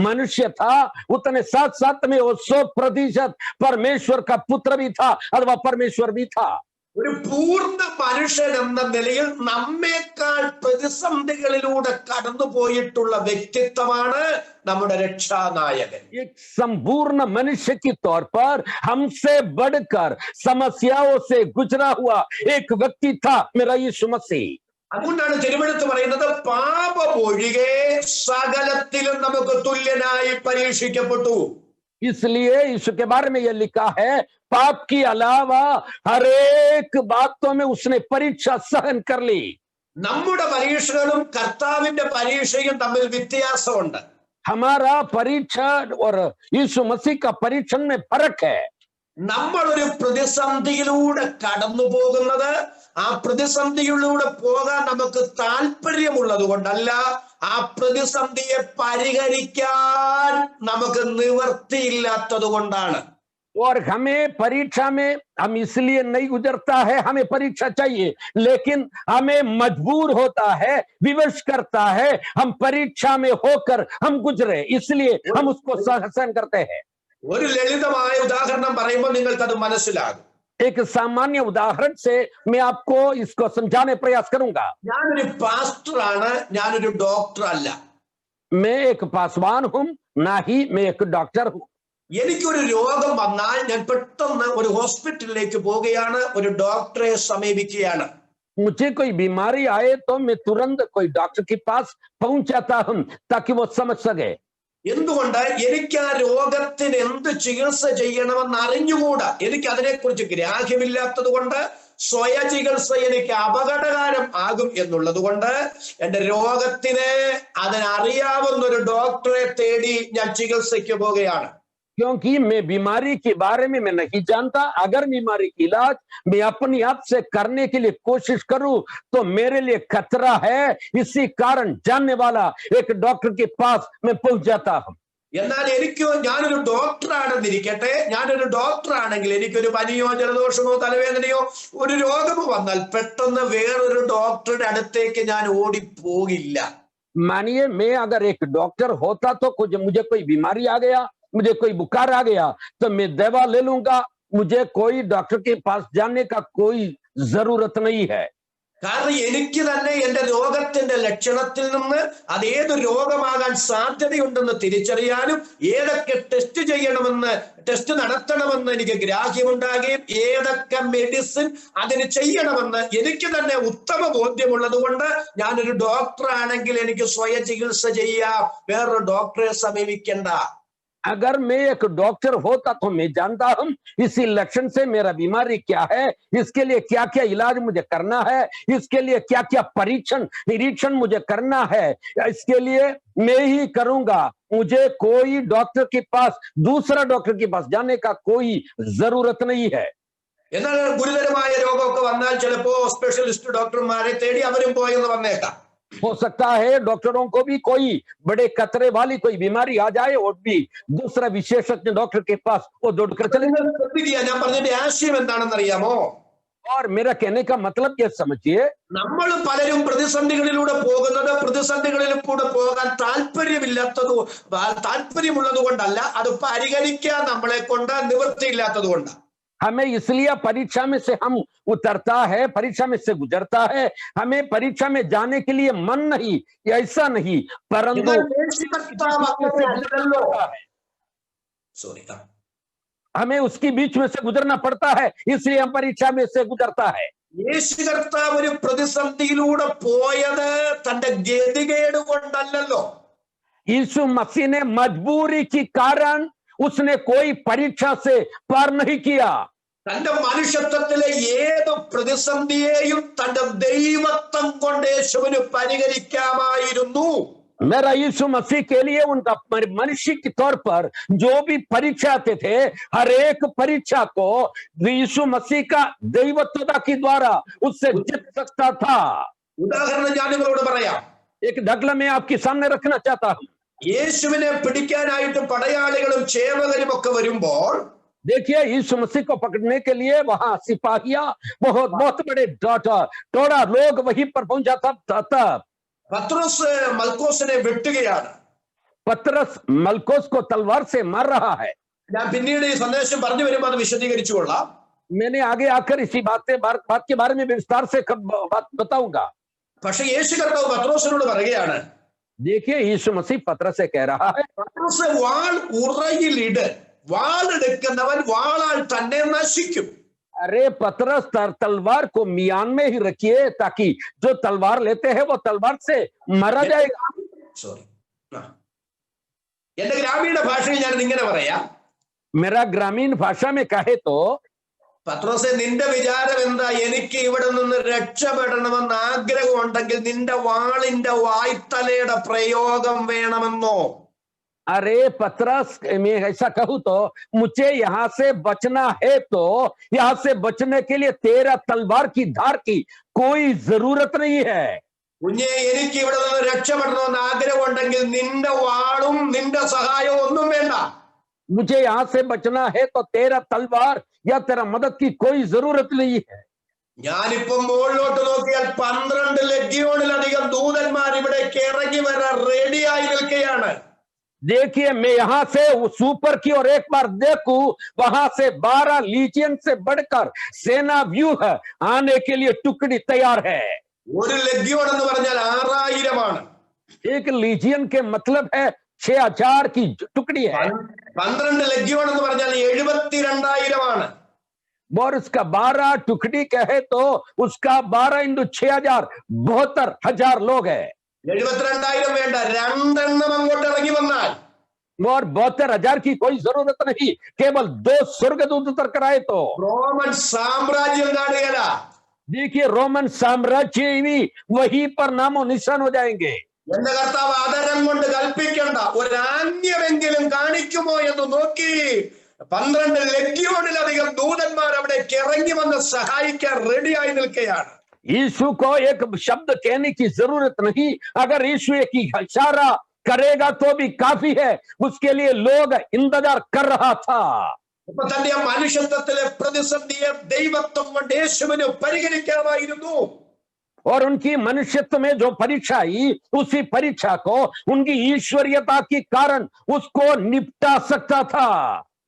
मनुष्य था, उतने साथ साथ में वो 100% परमेश्वर का पुत्र भी था अथवा परमेश्वर भी था। ഒരു പൂർണ്ണ മനുഷ്യൻ എന്ന നിലയിൽ നമ്മേക്കാൾ പ്രതിസന്ധികളിലൂടെ കടന്നു പോയിട്ടുള്ള വ്യക്തിത്വമാണ് നമ്മുടെ രക്ഷാനായകൻ. एक संपूर्ण मनुष्य के तौर पर हमसे बढ़कर समस्याओं से गुजरा हुआ एक व्यक्ति था मेरा यीशु मसीह। അതുകൊണ്ടാണ് തിരുവെഴുത്ത് പറയുന്നത്, പാപമൊഴികെ സകലത്തിലും നമുക്ക് തുല്യനായി പരീക്ഷിക്കപ്പെട്ടു. इसलिए यीशु के बारे में यह लिखा है, पाप की अलावा हर एक बातों में उसने परीक्षा सहन कर ली। നമ്മുടെ പരീക്ഷകളും കർത്താവിന്റെ പരീക്ഷയും തമ്മിൽ വ്യത്യാസമുണ്ട്. हमारा परीक्षण और यीशु मसीह का परीक्षण में फर्क है। നമ്മൾ ഒരു പ്രതിസന്ധിയിലൂടെ കടന്നു പോകുന്നത് ആ പ്രതിസന്ധിയിലൂടെ പോകാൻ നമുക്ക് താല്പര്യമുള്ളത് കൊണ്ടല്ല, ആ പ്രതിസന്ധിയെ പരിഹരിക്കാൻ നമുക്ക് നിവൃത്തിയില്ലാത്തത് കൊണ്ടാണ്. और हमें परीक्षा में हम इसलिए नहीं गुजरता है, हमें परीक्षा चाहिए, लेकिन हमें मजबूर होता है, विवश करता है, हम परीक्षा में होकर हम गुजरे, इसलिए हम उसको सहन करते हैं। ഒരു ലളിതമായ ഉദാഹരണം പറയുമ്പോൾ നിങ്ങൾക്കത് മനസ്സിലാകും. एक सामान्य उदाहरण से मैं आपको इसको समझाने प्रयास करूंगा। ഞാനൊരു പാസ്റ്ററാണ്, ഞാനൊരു ഡോക്ടർ അല്ല. मैं एक पासवान हूं, ना ही मैं एक डॉक्टर हूं। എനിക്കൊരു രോഗം വന്നാൽ ഞാൻ പെട്ടെന്ന് ഒരു ഹോസ്പിറ്റലിലേക്ക് പോവുകയാണ്, ഒരു ഡോക്ടറെ സമീപിക്കുകയാണ്. मुझे कोई बीमारी आए तो मैं तुरंत कोई डॉक्टर के पास पहुंच जाता हूं ताकि वो समझ सके। എന്തുകൊണ്ട്? എനിക്ക് ആ രോഗത്തിന് എന്ത് ചികിത്സ ചെയ്യണമെന്ന് അറിഞ്ഞുകൂടാ, എനിക്ക് അതിനെക്കുറിച്ച് ഗ്രാഹ്യമില്ലാത്തത് കൊണ്ട്, സ്വയ ചികിത്സ എനിക്ക് അപകടകാരം ആകും എന്നുള്ളത് കൊണ്ട് എന്റെ രോഗത്തിന് അതിനറിയാവുന്ന ഒരു ഡോക്ടറെ തേടി ഞാൻ ചികിത്സയ്ക്ക് പോവുകയാണ്. क्योंकि मैं बीमारी के बारे में मैं नहीं जानता, अगर बीमारी की इलाज मैं अपने आप से करने के लिए कोशिश करूं तो मेरे लिए खतरा है, इसी कारण जानने वाला एक डॉक्टर के पास मैं पहुंच जाता हूं। എന്നാൽ ഞാനൊരു ഡോക്ടറാണെന്നിരിക്കട്ടെ, ഞാനൊരു ഡോക്ടറാണെങ്കിൽ എനിക്കൊരു പനിയോ ജലദോഷമോ തലവേദനയോ ഒരു രോഗമോ വന്നാൽ പെട്ടെന്ന് വേറൊരു ഡോക്ടറുടെ അടുത്തേക്ക് ഞാൻ ഓടിപ്പോകില്ല. मानिए मैं अगर एक डॉक्टर होता तो मुझे कोई बीमारी आ गया, मुझे कोई बुखार आ गया तो मैं दवा ले लूंगा, मुझे कोई डॉक्टर के पास जाने का कोई जरूरत नहीं है। കാരണം എനിക്ക് തന്നെ എന്റെ രോഗത്തിന്റെ ലക്ഷണത്തിൽ നിന്ന് അത് ഏത് രോഗമാകാൻ സാധ്യതയുണ്ടെന്ന് തിരിച്ചറിയാനും ഏതൊക്കെ ടെസ്റ്റ് നടത്തണമെന്ന് എനിക്ക് ഗ്രാഹ്യമുണ്ടാകുകയും ഏതൊക്കെ മെഡിസിൻ അതിന് ചെയ്യണമെന്ന് എനിക്ക് തന്നെ ഉത്തമ ബോധ്യമുള്ളത് കൊണ്ട് ഞാനൊരു ഡോക്ടറാണെങ്കിൽ എനിക്ക് സ്വയം ചികിത്സ ചെയ്യാം, വേറൊരു ഡോക്ടറെ സമീപിക്കണ്ട. अगर मैं एक डॉक्टर होता तो मैं जानता हूं इसी लक्षण से मेरा बीमारी क्या है, इसके लिए क्या क्या इलाज मुझे करना है, इसके लिए क्या क्या निरीक्षण मुझे करना है, इसके लिए मैं ही करूंगा। मुझे कोई डॉक्टर के पास, दूसरा डॉक्टर के पास जाने का कोई जरूरत नहीं है। എന്നാൽ ഗുരുതരമായ രോഗമൊക്കെ വന്നാൽ ചിലപ്പോ സ്പെഷ്യലിസ്റ്റ് ഡോക്ടർമാരെ തേടി അവരും പോയെന്ന് വന്നേക്കാം. हो सकता है डॉक्टरों को भी कोई बड़े खतरे वाली कोई बीमारी आ जाए और भी दूसरा विशेषज्ञ डॉक्टर के पास वो दौड़कर चले। ഞാൻ പറഞ്ഞതിന്റെ ആശയം എന്താണെന്ന് അറിയാമോ? और मेरा कहने का मतलब ये समझिए, നമ്മൾ പലരും പ്രതിസന്ധികളിലൂടെ പോകുന്നത് പ്രതിസന്ധികളിൽ കൂടെ പോകാൻ താല്പര്യമുള്ളത് കൊണ്ടല്ല, അത് പരിഹരിക്കാൻ നമ്മളെ കൊണ്ട് നിവൃത്തിയില്ലാത്തത് കൊണ്ടാണ്. हमें इसलिए परीक्षा में से हम उतरता है, परीक्षा में से गुजरता है। हमें परीक्षा में जाने के लिए मन नहीं, ऐसा नहीं, परंतु सॉरी, हमें उसकी बीच में से गुजरना पड़ता है, इसलिए हम परीक्षा में से गुजरता है। യേശു കർത്താവ് ഒരു പ്രതിസന്ധിയിലൂടെ പോയത് തന്റെ ഗതികേട് കൊണ്ടല്ലോ. यीशु मसीह ने मजबूरी के कारण उसने कोई परीक्षा से पार नहीं किया। തന്റെ മനുഷ്യത്വത്തിലെ ഏത് പ്രതിസന്ധിയെയും തന്റെ ദൈവത്വം കൊണ്ട് യേശുവിന് പരിഹരിക്കാമായിരുന്നു. मेरा यीशु मसीह के लिए उनका मनुष्य के तौर पर जो भी परीक्षा आते थे, हर एक परीक्षा को यीशु मसीह का दैवत्वता के द्वारा उससे जीत सकता था। ഉദാഹരണം ഞാൻ നിങ്ങളോട് പറയാം. एक ढगला मैं आपके सामने रखना चाहता हूं। യേശുവിനെ പിടിക്കാനായിട്ട് പടയാളികളും ചേവകരും ഒക്കെ വരുമ്പോൾ देखिए, यीशु मसीह को पकड़ने के लिए वहां सिपाहिया बहुत बहुत बड़े टोड़ा लोग वहीं पर पहुंचा तब പത്രോസ് മൽക്കോസിനെ വെട്ടുകയാണ്. पतरस मलकोस को तलवार से मार रहा है। ഞാൻ പിന്നീട് ഈ സന്ദേശം പറഞ്ഞു വരുമ്പോൾ അത് വിശദീകരിച്ചു കൊള്ളാം. मैंने आगे आकर इसी बात के बारे में विस्तार से बात बताऊंगा। പക്ഷെ യേശു കർത്താവ് പത്രോസിനോട് പറയുകയാണ്, देखिए, यीशु मसीह पतरस से कह रहा है, പത്രോസ് വാൾ ഉറയിലിട്, വാളെടുക്കുന്നവൻ വാളാൽ തന്നെ നശിക്കും. अरे पतरस, तलवार को मियान में ही रखिए, ताकि जो तलवार लेते हैं वो तलवार से मारा जाएगा। സോറി, എന്റെ ഗ്രാമീണ ഭാഷയിൽ ഞാൻ ഇങ്ങനെ പറയാം. मेरा ग्रामीण भाषा में कहे तो, പത്രോസെ, നിന്റെ വിചാരം എന്താ? എനിക്ക് ഇവിടെ നിന്ന് രക്ഷപ്പെടണമെന്ന് ആഗ്രഹമുണ്ടെങ്കിൽ നിന്റെ വാളിന്റെ വായ്ത്തലയുടെ പ്രയോഗം വേണമെന്നോ? अरे पतरस, मैं ऐसा कहूं तो, मुझे यहाँ से बचना है तो यहाँ से बचने के लिए तेरा तलवार की धार की कोई जरूरत नहीं है। കുഞ്ഞെ, എനിക്ക് ഇവിടെ നിന്ന് രക്ഷപ്പെടണമെന്ന് ആഗ്രഹമുണ്ടെങ്കിൽ നിന്റെ വാളും നിന്റെ സഹായവും ഒന്നും വേണ്ട. मुझे यहाँ से बचना है तो तेरा तलवार या तेरा मदद की कोई जरूरत नहीं है। ഞാനിപ്പോ മുകളിലോട്ട് നോക്കിയാൽ 12 ലഗ്യോണിലധികം ദൂതന്മാർ ഇവിടേക്ക് ഇറങ്ങി വരാൻ റെഡിയായി നിൽക്കുകയാണ്. देखिए, मैं यहाँ से उस ऊपर की और एक बार देखूं, वहां से 12 लीजियन से बढ़कर सेना व्यूह आने के लिए टुकड़ी तैयार है। ഒരു ലഗ്യോൺ എന്ന് പറഞ്ഞാൽ 6000 एक लीजियन के मतलब है 6000 की टुकड़ी है। 12 ലഗ്യോൺ എന്ന് പറഞ്ഞാൽ 72000 और उसका 12 टुकड़ी कहे तो उसका 12 इंटू 6000 72,000 लोग है। 72000 വേണ്ട, 2 എണ്ണം അങ്ങോട്ട് ഇറങ്ങി വന്നാൽ और 72,000 की कोई जरूरत नहीं, केवल 2 स्वर्गदूत उतर कर आए तो റോമൻ സാമ്രാജ്യം കാണുകയില്ല. देखिए, रोमन साम्राज्य भी वहीं पर नामो निशान हो जाएंगे। എന്റെ കർത്താവ് ആദരം കൊണ്ട് കൽപ്പിക്കണ്ട, ഒരു ആംഗ്യമെങ്കിലും കാണിക്കുമോ എന്ന് നോക്കി 12 ലഗ്യോണിലധികം ദൂതന്മാർ അവിടേക്ക് ഇറങ്ങി വന്ന് സഹായിക്കാൻ റെഡിയായി നിൽക്കുകയാണ്. यीशु को एक शब्द कहने की जरूरत नहीं, अगर यीशु एक इशारा करेगा तो भी काफी है, उसके लिए लोग इंतजार कर रहा था। ഇപ്പൊ തന്റെ മനുഷ്യത്വത്തിലെ പ്രതിസന്ധിയെ ദൈവത്വം കൊണ്ട് യേശുവിന് പരിഹരിക്കാമായിരുന്നു. और उनकी मनुष्यत्व में जो परीक्षा आई, उसी परीक्षा को उनकी ईश्वरीयता के कारण उसको निपटा सकता था।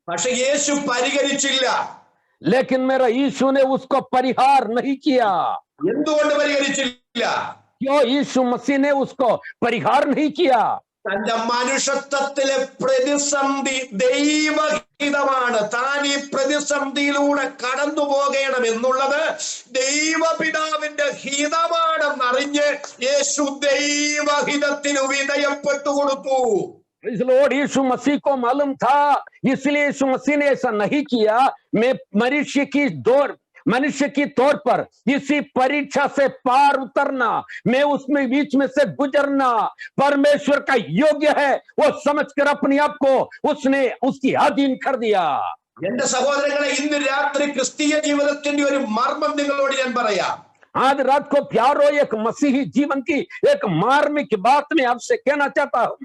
പക്ഷെ യേശു പരിഹരിച്ചില്ല. लेकिन मेरा यीशु ने उसको परिहार नहीं किया। എന്തുകൊണ്ട് പരിഹരിച്ചില്ല? क्यों यीशु मसीह ने उसको परिहार नहीं किया? തന്റെ മനുഷ്യത്വത്തിലെ പ്രതിസന്ധി ദൈവഹിതമാണ്. താൻ ഈ പ്രതിസന്ധിയിലൂടെ കടന്നു പോകണം എന്നുള്ളത് ദൈവപിതാവിന്റെ ഹിതമാണെന്നറിഞ്ഞ് യേശു ദൈവഹിതത്തിന് വിധേയപ്പെട്ടു കൊടുത്തു. लॉर्ड यीशु मसीह को मालूम था, इसलिए यीशु मसीह ने ऐसा नहीं किया। मैं मनुष्य की तौर पर इसी परीक्षा से पार उतरना, मैं उसमें बीच में से गुजरना परमेश्वर का योग्य है, वो समझकर अपने आप को उसने उसकी अधीन कर दिया। എന്റെ സഹോദരങ്ങളെ, ഇന്ന് രാത്രി ക്രിസ്തീയ ജീവിതത്തിന്റെ ഒരു മർമ്മം നിങ്ങളോട് ഞാൻ പറയാം. आज रात को प्यारो, एक मसीही जीवन की एक मार्मिक बात मैं आपसे कहना चाहता हूं।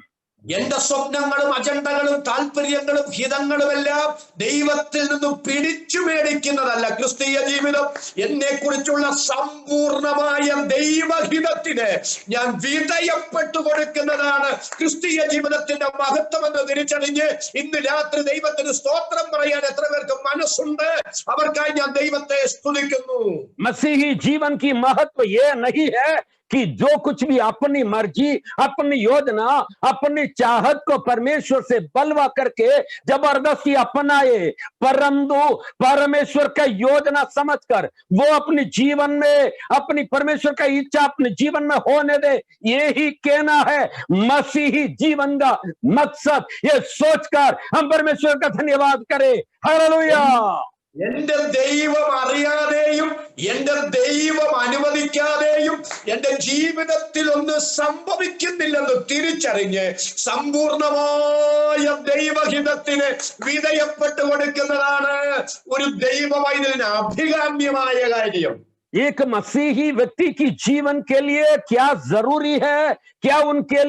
എന്റെ സ്വപ്നങ്ങളും അജണ്ടകളും താല്പര്യങ്ങളും ഹിതങ്ങളുമെല്ലാം ദൈവത്തിൽ നിന്നും പിടിച്ചു മേടിക്കുന്നതല്ല. ക്രിസ്തീയ ജീവിതം എന്നെ കുറിച്ചുള്ള സമ്പൂർണമായ ദൈവഹിതത്തിന് ഞാൻ വിധേയപ്പെട്ടു കൊടുക്കുന്നതാണ് ക്രിസ്തീയ ജീവിതത്തിന്റെ മഹത്വം എന്ന് തിരിച്ചറിഞ്ഞ് ഇന്ന് രാത്രി ദൈവത്തിന് സ്തോത്രം പറയാൻ എത്ര പേർക്ക് മനസ്സുണ്ട്? അവർക്കായി ഞാൻ ദൈവത്തെ സ്തുതിക്കുന്നു. मसीही जीवन की महत्व ये नहीं है कि जो कुछ भी अपनी मर्जी, अपनी योजना, अपनी चाहत को परमेश्वर से बलवा करके जबरदस्ती अपनाए, परंतु परमेश्वर का योजना समझकर वो अपने जीवन में अपनी परमेश्वर का इच्छा अपने जीवन में होने दे, ये ही कहना है मसीही जीवन का मकसद। ये सोचकर हम परमेश्वर का धन्यवाद करें। हालेलुया। എന്റെ ദൈവം അറിയാതെയും എന്റെ ദൈവം അനുവദിക്കാതെയും എന്റെ ജീവിതത്തിൽ ഒന്നും സംഭവിക്കുന്നില്ലെന്ന് തിരിച്ചറിഞ്ഞ് സമ്പൂർണമായ ദൈവഹിതത്തിന് വിധേയപ്പെട്ടു കൊടുക്കുന്നതാണ് ഒരു ദൈവവൈതലിന് അഭികാമ്യമായ കാര്യം. एक मसीही व्यक्ति की जीवन के लिए क्या जरूरी है, क्या उनके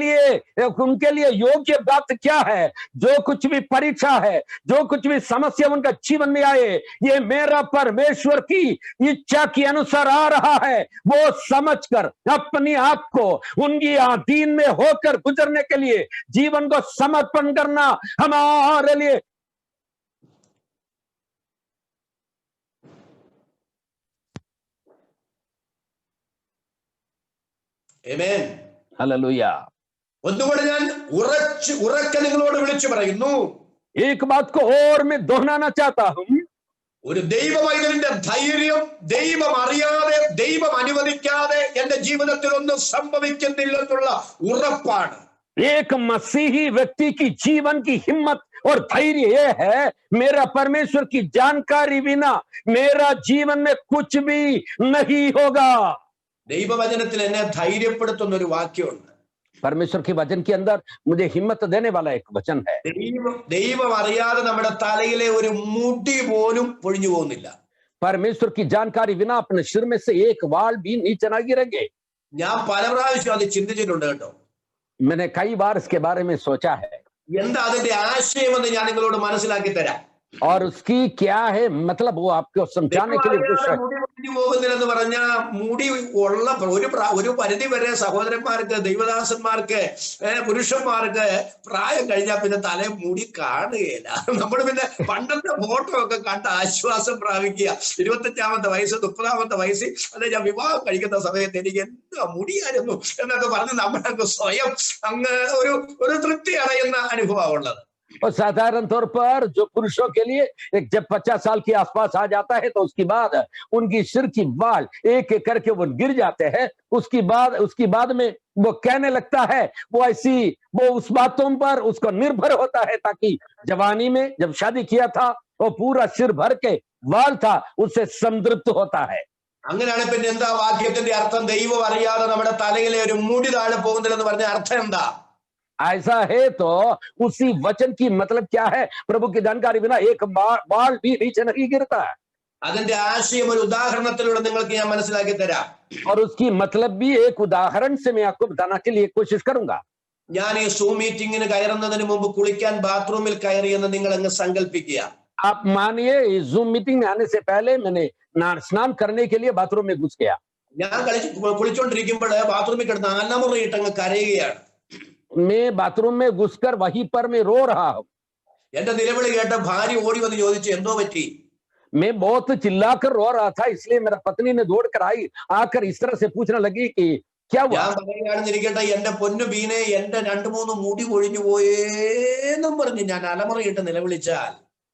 लिए योग्य बात क्या है? जो कुछ भी परीक्षा है, जो कुछ भी समस्या उनका जीवन में आए, ये मेरा परमेश्वर की इच्छा के अनुसार आ रहा है, वो समझकर अपने आप को उनकी अधीन में होकर गुजरने के लिए जीवन को समर्पण करना हमारे लिए ആമേൻ. हालेलुया। ഒന്നുകൂടെ ഞാൻ ഉറക്കെ നിങ്ങളോട് വിളിച്ചു പറയുന്നു, एक बात को और मैं दोहराना चाहता हूं, ഒരു ദൈവവൈതലിന്റെ ധൈര്യം ദൈവം അറിയാതെ ദൈവം അനുവദിക്കാതെ എന്റെ ജീവിതത്തിൽ ഒന്നും സംഭവിക്കുന്നില്ലെന്നുള്ള ഉറപ്പാണ്. एक मसीही व्यक्ति की जीवन की हिम्मत और धैर्य यह है, मेरा परमेश्वर की जानकारी बिना मेरा जीवन में कुछ भी नहीं होगा। ദൈവവചനത്തിൽ എന്നെ ധൈര്യപ്പെടുത്തുന്ന ഒരു വാക്യമുണ്ട്. परमेश्वर के वचन के अंदर मुझे हिम्मत देने वाला एक वचन है। ദൈവം അറിയാതെ നമ്മുടെ തലയിലെ ഒരു മുടി പോലും പൊഴിഞ്ഞു പോകുന്നില്ല. परमेश्वर की जानकारी बिना अपने सिर में से एक वाल भी नीचे ना गिरेंगे। ഞാൻ പല പ്രാവശ്യം അത് ചിന്തിച്ചിട്ടുണ്ട് കേട്ടോ. मैंने कई बार इसके बारे में सोचा है। എന്താ അതിന്റെ ആശയമെന്ന് ഞാൻ നിങ്ങളോട് മനസ്സിലാക്കി തരാം. और उसकी क्या है मतलब वो आपको समझाने के लिए कुछ മുടി പൊഴിഞ്ഞു പോകുന്നില്ലെന്ന് പറഞ്ഞ മുടി ഉള്ള ഒരു പരിധി വരെ സഹോദരന്മാർക്ക്, ദൈവദാസന്മാർക്ക്, പുരുഷന്മാർക്ക് പ്രായം കഴിഞ്ഞാൽ പിന്നെ തല മുടി കാണുകയില്ല. നമ്മൾ പിന്നെ പണ്ടത്തെ ഫോട്ടോ ഒക്കെ കണ്ട് ആശ്വാസം പ്രാപിക്കുക. 25-ാമത്തെ വയസ്സ്, 30-ാമത്തെ വയസ്സിൽ അല്ലെ ഞാൻ വിവാഹം കഴിക്കുന്ന സമയത്ത് എനിക്ക് എന്താ മുടിയായിരുന്നു എന്നൊക്കെ പറഞ്ഞ് നമ്മളൊക്കെ സ്വയം അങ്ങ് ഒരു തൃപ്തി അടയുന്ന അനുഭവമുള്ളത്. और साधारण तौर पर जो पुरुषों के लिए जब 50 साल के आसपास आ जाता है तो उसके बाद उनकी सिर की बाल एक एक करके वो गिर जाते हैं। उसकी बाद में वो कहने लगता है, वो उस बातों पर उसको निर्भर होता है ताकि जवानी में जब शादी किया था वो पूरा सिर भर के बाल था, उससे संतृप्त होता है। അങ്ങനെയാണ് പിന്നെ എന്താ വാക്യത്തിന്റെ അർത്ഥം? ദൈവം അറിയാതെ നമ്മുടെ തലയിലെ ഒരു മുടി താഴെ പോകുന്നില്ലെന്ന് പറഞ്ഞ അർത്ഥം എന്താ? ऐसा है तो उसी वचन की मतलब क्या है? प्रभु की जानकारी बिना एक बाल भी नीचे नहीं गिरता है। അതിന്റെ ആശയം ഒരു ഉദാഹരണത്തിലൂടെ നിങ്ങൾക്ക് ഞാൻ മനസ്സിലാക്കി തരാം. और उसकी मतलब भी एक उदाहरण से मैं आपको बताने के लिए कोशिश करूंगा। ഞാൻ ഈ സൂം മീറ്റിംഗിന് കയറുന്നതിന് മുമ്പ് കുളിക്കാൻ ബാത്റൂമിൽ കയറിയെന്ന് നിങ്ങൾ അങ്ങ് സങ്കല്പിക്കുക. आप मानिए जूम मीटिंग में आने से पहले मैंने स्नान करने के लिए बाथरूम में घुस गया। ഞാൻ കുളിച്ചോണ്ടിരിക്കുമ്പോൾ ബാത്റൂമിൽ കിടന്ന് അലമുറയിട്ടങ്ങ് കരയുകയാണ്. मैं बाथरूम में घुसकर वहीं पर मैं रो रहा हूं। എന്റെ നിലവിളി കേട്ട ഭാര്യ ഓടി വന്ന് ചോദിച്ചു, എന്തോ പറ്റി? मैं बहुत चिल्लाकर रो रहा था, इसलिए मेरा पत्नी ने दौड़कर आकर इस तरह से पूछने लगी कि क्या हुआ? ഞാൻ പറയുകയാണെന്നിരിക്കട്ടെ, എന്റെ പൊന്നു ബീനെ, എന്റെ 2-3 മുടി പൊഴിഞ്ഞു പോയേന്നും പറഞ്ഞ് ഞാൻ അലമുറയിട്ട് നിലവിളിച്ചാൽ,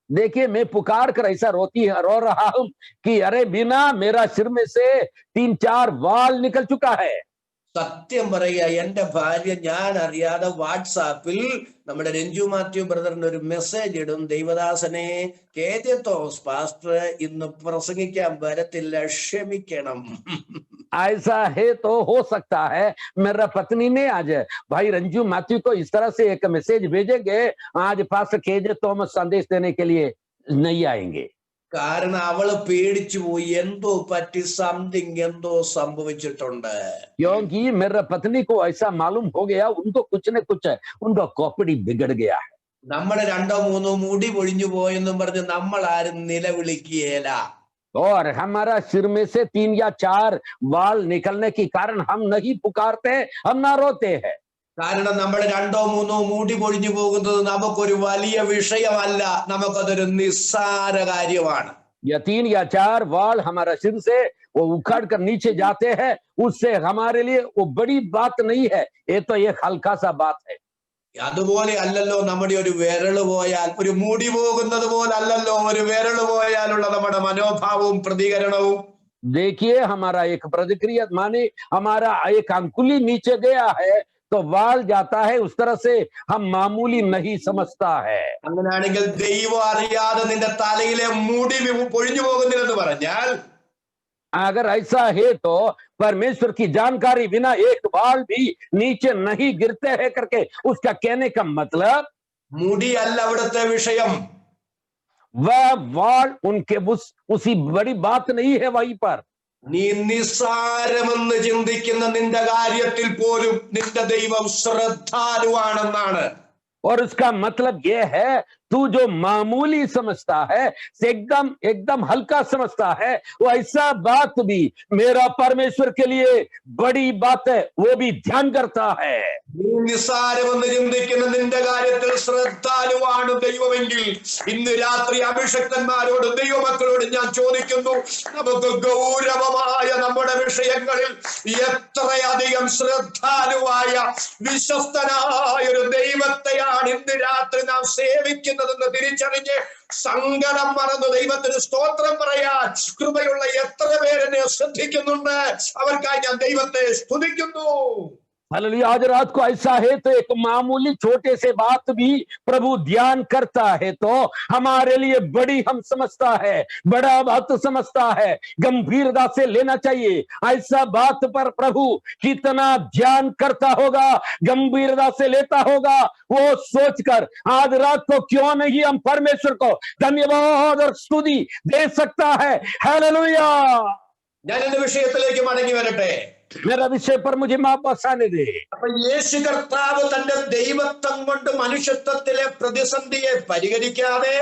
देखिए मैं पुकार कर ऐसा रो रहा हूं कि अरे बिना मेरा सिर में से 3-4 वाल निकल चुका है। സത്യം പറയുക, എന്റെ ഭാര്യ ഞാൻ അറിയാതെ വാട്സാപ്പിൽ നമ്മുടെ രഞ്ജു മാത്യു ബ്രദറിന് ഒരു മെസ്സേജ് ഇടും, ദൈവദാസനെ, KJ തോമസ് പാസ്റ്റർ ഇന്ന് പ്രസംഗിക്കാൻ വരത്തില്ല, ക്ഷമിക്കണം. ऐसा है तो हो सकता है मेरा पत्नी ने आज भाई रंजू मैथ्यू को इस तरह से एक मैसेज भेजेंगे, आज पास्टर KJ थॉमस संदेश देने के लिए नहीं आएंगे। കാരണം അവള് പേടിച്ചു പോയി, എന്തോ പറ്റി, സംതിങ് എന്തോ സംഭവിച്ചിട്ടുണ്ട്. क्योंकि मेरे पत्नी को ऐसा मालूम हो गया, उनको कुछ न कुछ उनका कॉपड़ी बिगड़ गया है. നമ്മുടെ 2-3 മുടി പൊഴിഞ്ഞു പോയെന്നും പറഞ്ഞ് നമ്മൾ ആരും നിലവിളിക്കുകയില്ല. और हमारा सिर में से 3 या 4 बाल निकलने के कारण हम नहीं पुकारते, हम ना रोते हैं. കാരണം നമ്മൾ 2-3 മുടി പൊഴിഞ്ഞു പോകുന്നത് നമുക്കൊരു വലിയ വിഷയമല്ല, നമുക്കതൊരു നിസ്സാര കാര്യമാണ്. या 3 या 4 बाल हमारा सिर से वो उखाड़ कर नीचे जाते हैं, उससे हमारे लिए वो बड़ी बात नहीं है, ये तो एक हल्का सा बात है. അതുപോലെ അല്ലല്ലോ നമ്മുടെ ഒരു വിരല് പോയാൽ, ഒരു മുടി പോകുന്നത് പോലെ അല്ലല്ലോ ഒരു വിരല് പോയാലുള്ള നമ്മുടെ മനോഭാവവും പ്രതികരണവും. देखिए हमारा एक प्रतिक्रिया, माने हमारा एक अंगुली नीचे गया है तो बाल जाता है, उस तरह से हम मामूली नहीं समझता है. അങ്ങനെയാണെങ്കിൽ ദൈവം അറിയാതെ നിന്റെ തലയിലെ മുടി പൊഴിഞ്ഞു പോകുന്നില്ലെന്ന് പറഞ്ഞാൽ, अगर ऐसा है तो परमेश्वर की जानकारी बिना एक बाल भी नीचे नहीं गिरते हैं करके उसका कहने का मतलब, മുടി അല്ല അവിടുത്തെ വിഷയം. वह बाल उनके उसी बड़ी बात नहीं है वहीं पर. നീ നിസ്സാരമെന്ന് ചിന്തിക്കുന്ന നിന്റെ കാര്യത്തിൽ പോലും നിന്റെ ദൈവം ശ്രദ്ധാലുവാണെന്നാണ്. और उसका मतलब यह है, तू जो मामूली समझता है, एकदम एकदम हल्का समझता है, वो ऐसा बात भी मेरा परमेश्वर के लिए बड़ी बात है, वो भी ध्यान करता है. നീ നിസ്സാരമെന്ന് ചിന്തിക്കുന്ന നിന്റെ കാര്യത്തിൽ ശ്രദ്ധാലുവാണ് ദൈവമെങ്കിൽ, ഇന്ന് രാത്രി അഭിഷക്തന്മാരോട് ദൈവമക്കളോട് ഞാൻ ചോദിക്കുന്നു, നമുക്ക് ഗൗരവമായ നമ്മുടെ വിഷയങ്ങളിൽ എത്രയധികം ശ്രദ്ധാലുവായ വിശ്വസ്തനായ ഒരു ദൈവത്തെയാണ് ഇന്ന് രാത്രി നാം സേവിക്കുന്നതെന്ന് തിരിച്ചറിഞ്ഞ് സങ്കടം മറന്ന് ദൈവത്തിന് സ്തോത്രം പറയാൻ കൃപയുള്ള എത്ര പേരെന്നെ ശ്രദ്ധിക്കുന്നുണ്ട്, അവർക്കായി ഞാൻ ദൈവത്തെ സ്തുതിക്കുന്നു. हालेलुया. आज रात को ऐसा है तो एक मामूली छोटे से बात भी प्रभु ध्यान करता है तो हमारे लिए बड़ी हम समझता है, बड़ा बात समझता है, गंभीरता से लेना चाहिए. ऐसा बात पर प्रभु कितना ध्यान करता होगा, गंभीरता से लेता होगा, वो सोचकर आज रात को क्यों नहीं हम परमेश्वर को धन्यवाद और स्तुति दे सकता है. हालेलुया. ഞാൻ എന്റെ വിഷയത്തിലേക്ക് മടങ്ങി വരട്ടെ. मेरा विषय पर मुझे वापस आने दे. അപ്പൊ യേശു കർത്താവ് തന്റെ ദൈവത്വം കൊണ്ട് മനുഷ്യത്വത്തിലെ പ്രതിസന്ധിയെ പരിഹരിക്കാതെ,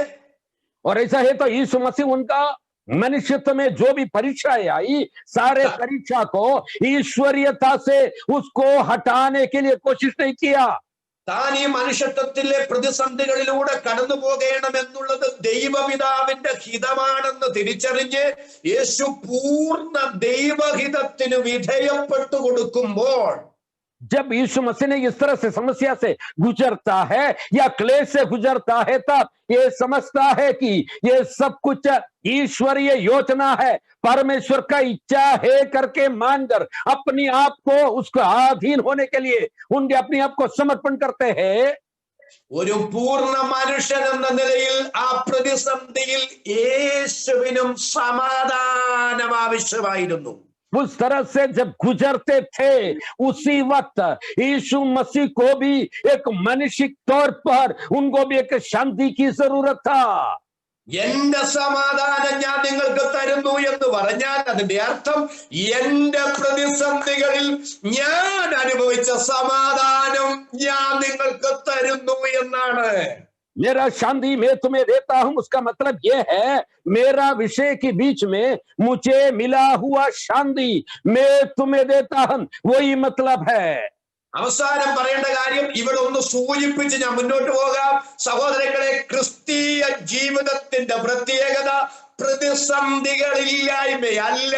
और ऐसा है तो यीशु मसीह उनका मनुष्यत्व में जो भी परीक्षाएं आई, सारे परीक्षा को ईश्वरीयता से उसको हटाने के लिए कोशिश नहीं किया. താൻ ഈ മനുഷ്യത്വത്തിലെ പ്രതിസന്ധികളിലൂടെ കടന്നു പോകണമെന്നുള്ളത് ദൈവപിതാവിന്റെ ഹിതമാണെന്ന് തിരിച്ചറിഞ്ഞ് യേശു പൂർണ്ണ ദൈവഹിതത്തിന് വിധേയപ്പെട്ടു കൊടുക്കുമ്പോൾ, जब यीशु मसीह ने इस तरह से समस्या से गुजरता है या क्लेश से गुजरता है, तब ये समझता है कि ये सब कुछ ईश्वरीय योजना है, परमेश्वर का इच्छा है करके मानकर अपने आप को उसका अधीन होने के लिए उनके अपने आप को समर्पण करते हैं. ഒരു പൂർണ്ണ മനുഷ്യൻ എന്ന നിലയിൽ ആ പ്രതിസന്ധിയിൽ യേശുവിനും സമാധാനം ആവശ്യമായിരുന്നു. उस तरह से जब गुजरते थे, उसी वक्त यीशु मसीह को भी एक मानसिक तौर पर उनको भी एक शांति की जरूरत था. എന്റെ സമാധാനം ഞാൻ നിങ്ങൾക്ക് തരുന്നു എന്ന് പറഞ്ഞാൽ അതിന്റെ അർത്ഥം എന്റെ പ്രതിസന്ധികളിൽ ഞാൻ അനുഭവിച്ച സമാധാനം ഞാൻ നിങ്ങൾക്ക് തരുന്നു എന്നാണ്. मेरा शांति मैं तुम्हें देता हूं, उसका मतलब यह है मेरा विषय के बीच में मुझे मिला हुआ शांति मैं तुम्हें देता हूं, वही मतलब है. അവസാനം പറയേണ്ട കാര്യം ഇവിടെ ഒന്ന് സൂചിപ്പിച്ച് ഞാൻ മുന്നോട്ട് പോകാം. സഹോദരങ്ങളെ, ക്രിസ്തീയ ജീവിതത്തിന്റെ പ്രത്യേകത പ്രതിസന്ധികളില്ലായ്മയല്ല,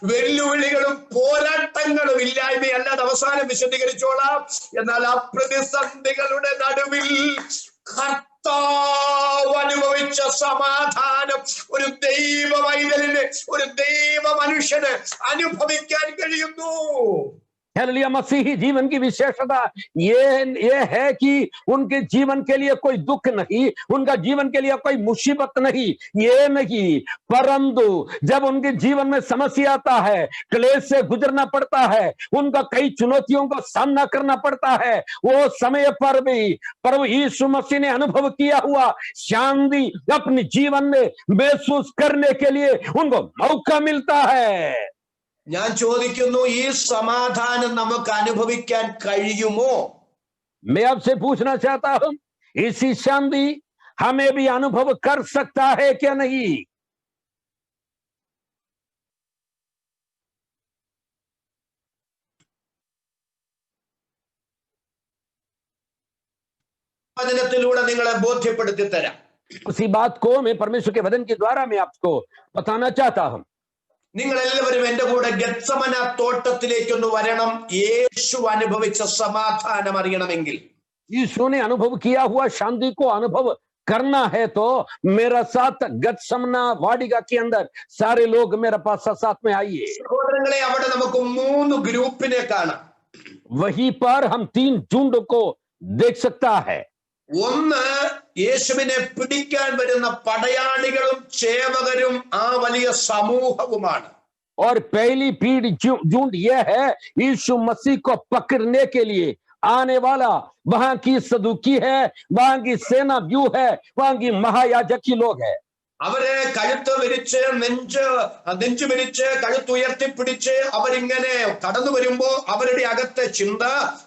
വെല്ലുവിളികളും പോരാട്ടങ്ങളും ഇല്ലായ്മയല്ല. അത് അവസാനം വിശദീകരിച്ചോളാം. എന്നാൽ ആ പ്രതിസന്ധികളുടെ നടുവിൽ കർത്താവ് അനുഭവിച്ച സമാധാനം ഒരു ദൈവ വൈതലിന്, ഒരു ദൈവ മനുഷ്യന് അനുഭവിക്കാൻ കഴിയുന്നു. हालेलुया। मसीही जीवन की विशेषता ये है कि उनके जीवन के लिए कोई दुख नहीं, उनका जीवन के लिए कोई मुसीबत नहीं, ये नहीं, परंतु जब उनके जीवन में समस्या आता है, क्लेश से गुजरना पड़ता है, उनका कई चुनौतियों का सामना करना पड़ता है, वो समय पर भी प्रभु यीशु मसीह ने अनुभव किया हुआ शांति अपने जीवन में महसूस करने के लिए उनको मौका मिलता है। ഞാൻ ചോദിക്കുന്നു, ഈ സമാധാനം നമുക്ക് അനുഭവിക്കാൻ കഴിയുമോ? मैं आपसे पूछना चाहता हूं, इसी शांति हमें भी अनुभव कर सकता है क्या नहीं? വചനത്തിലൂടെ നിങ്ങളെ ബോധ്യപ്പെടുത്തി തരാം. उसी बात को मैं परमेश्वर के वचन के द्वारा मैं आपको बताना चाहता हूं। നിങ്ങൾ എല്ലാവരും എന്റെ കൂടെ ഗെത്സമന തോട്ടത്തിലേക്കൊന്ന് വരണം. യേശു അനുഭവിച്ച സമാധാനം അറിയണമെങ്കിൽ, यीशु ने अनुभव किया हुआ शांति को अनुभव करना है तो मेरा साथ गत्समना वाटिका के अंदर सारे लोग मेरे पास साथ में आइए। സഹോദരങ്ങളെ, അവിടെ നമുക്ക് 3 ഗ്രൂപ്പിനെ കാണാം. वहीं पर हम 3 झुंड को देख सकता है। ഒന്ന്, യേശുവിനെ പിടിക്കാൻ വരുന്ന പടയാളികളും ചേവകരും ആ വലിയ സമൂഹവുമാണ്. और पहली पीढ़ी झुंड यह है यीशु मसीह को पकड़ने के लिए आने वाला, वहां की सदुकी है, वहां की सेना व्यू है, वहां की महायाजकी लोग है। അവരെ കഴുത്ത് വിരിച്ച് നെഞ്ചു വിരിച്ച് കഴുത്തുയർത്തിപ്പിടിച്ച് അവരിങ്ങനെ കടന്നു വരുമ്പോ അവരുടെ അകത്തെ ചിന്ത,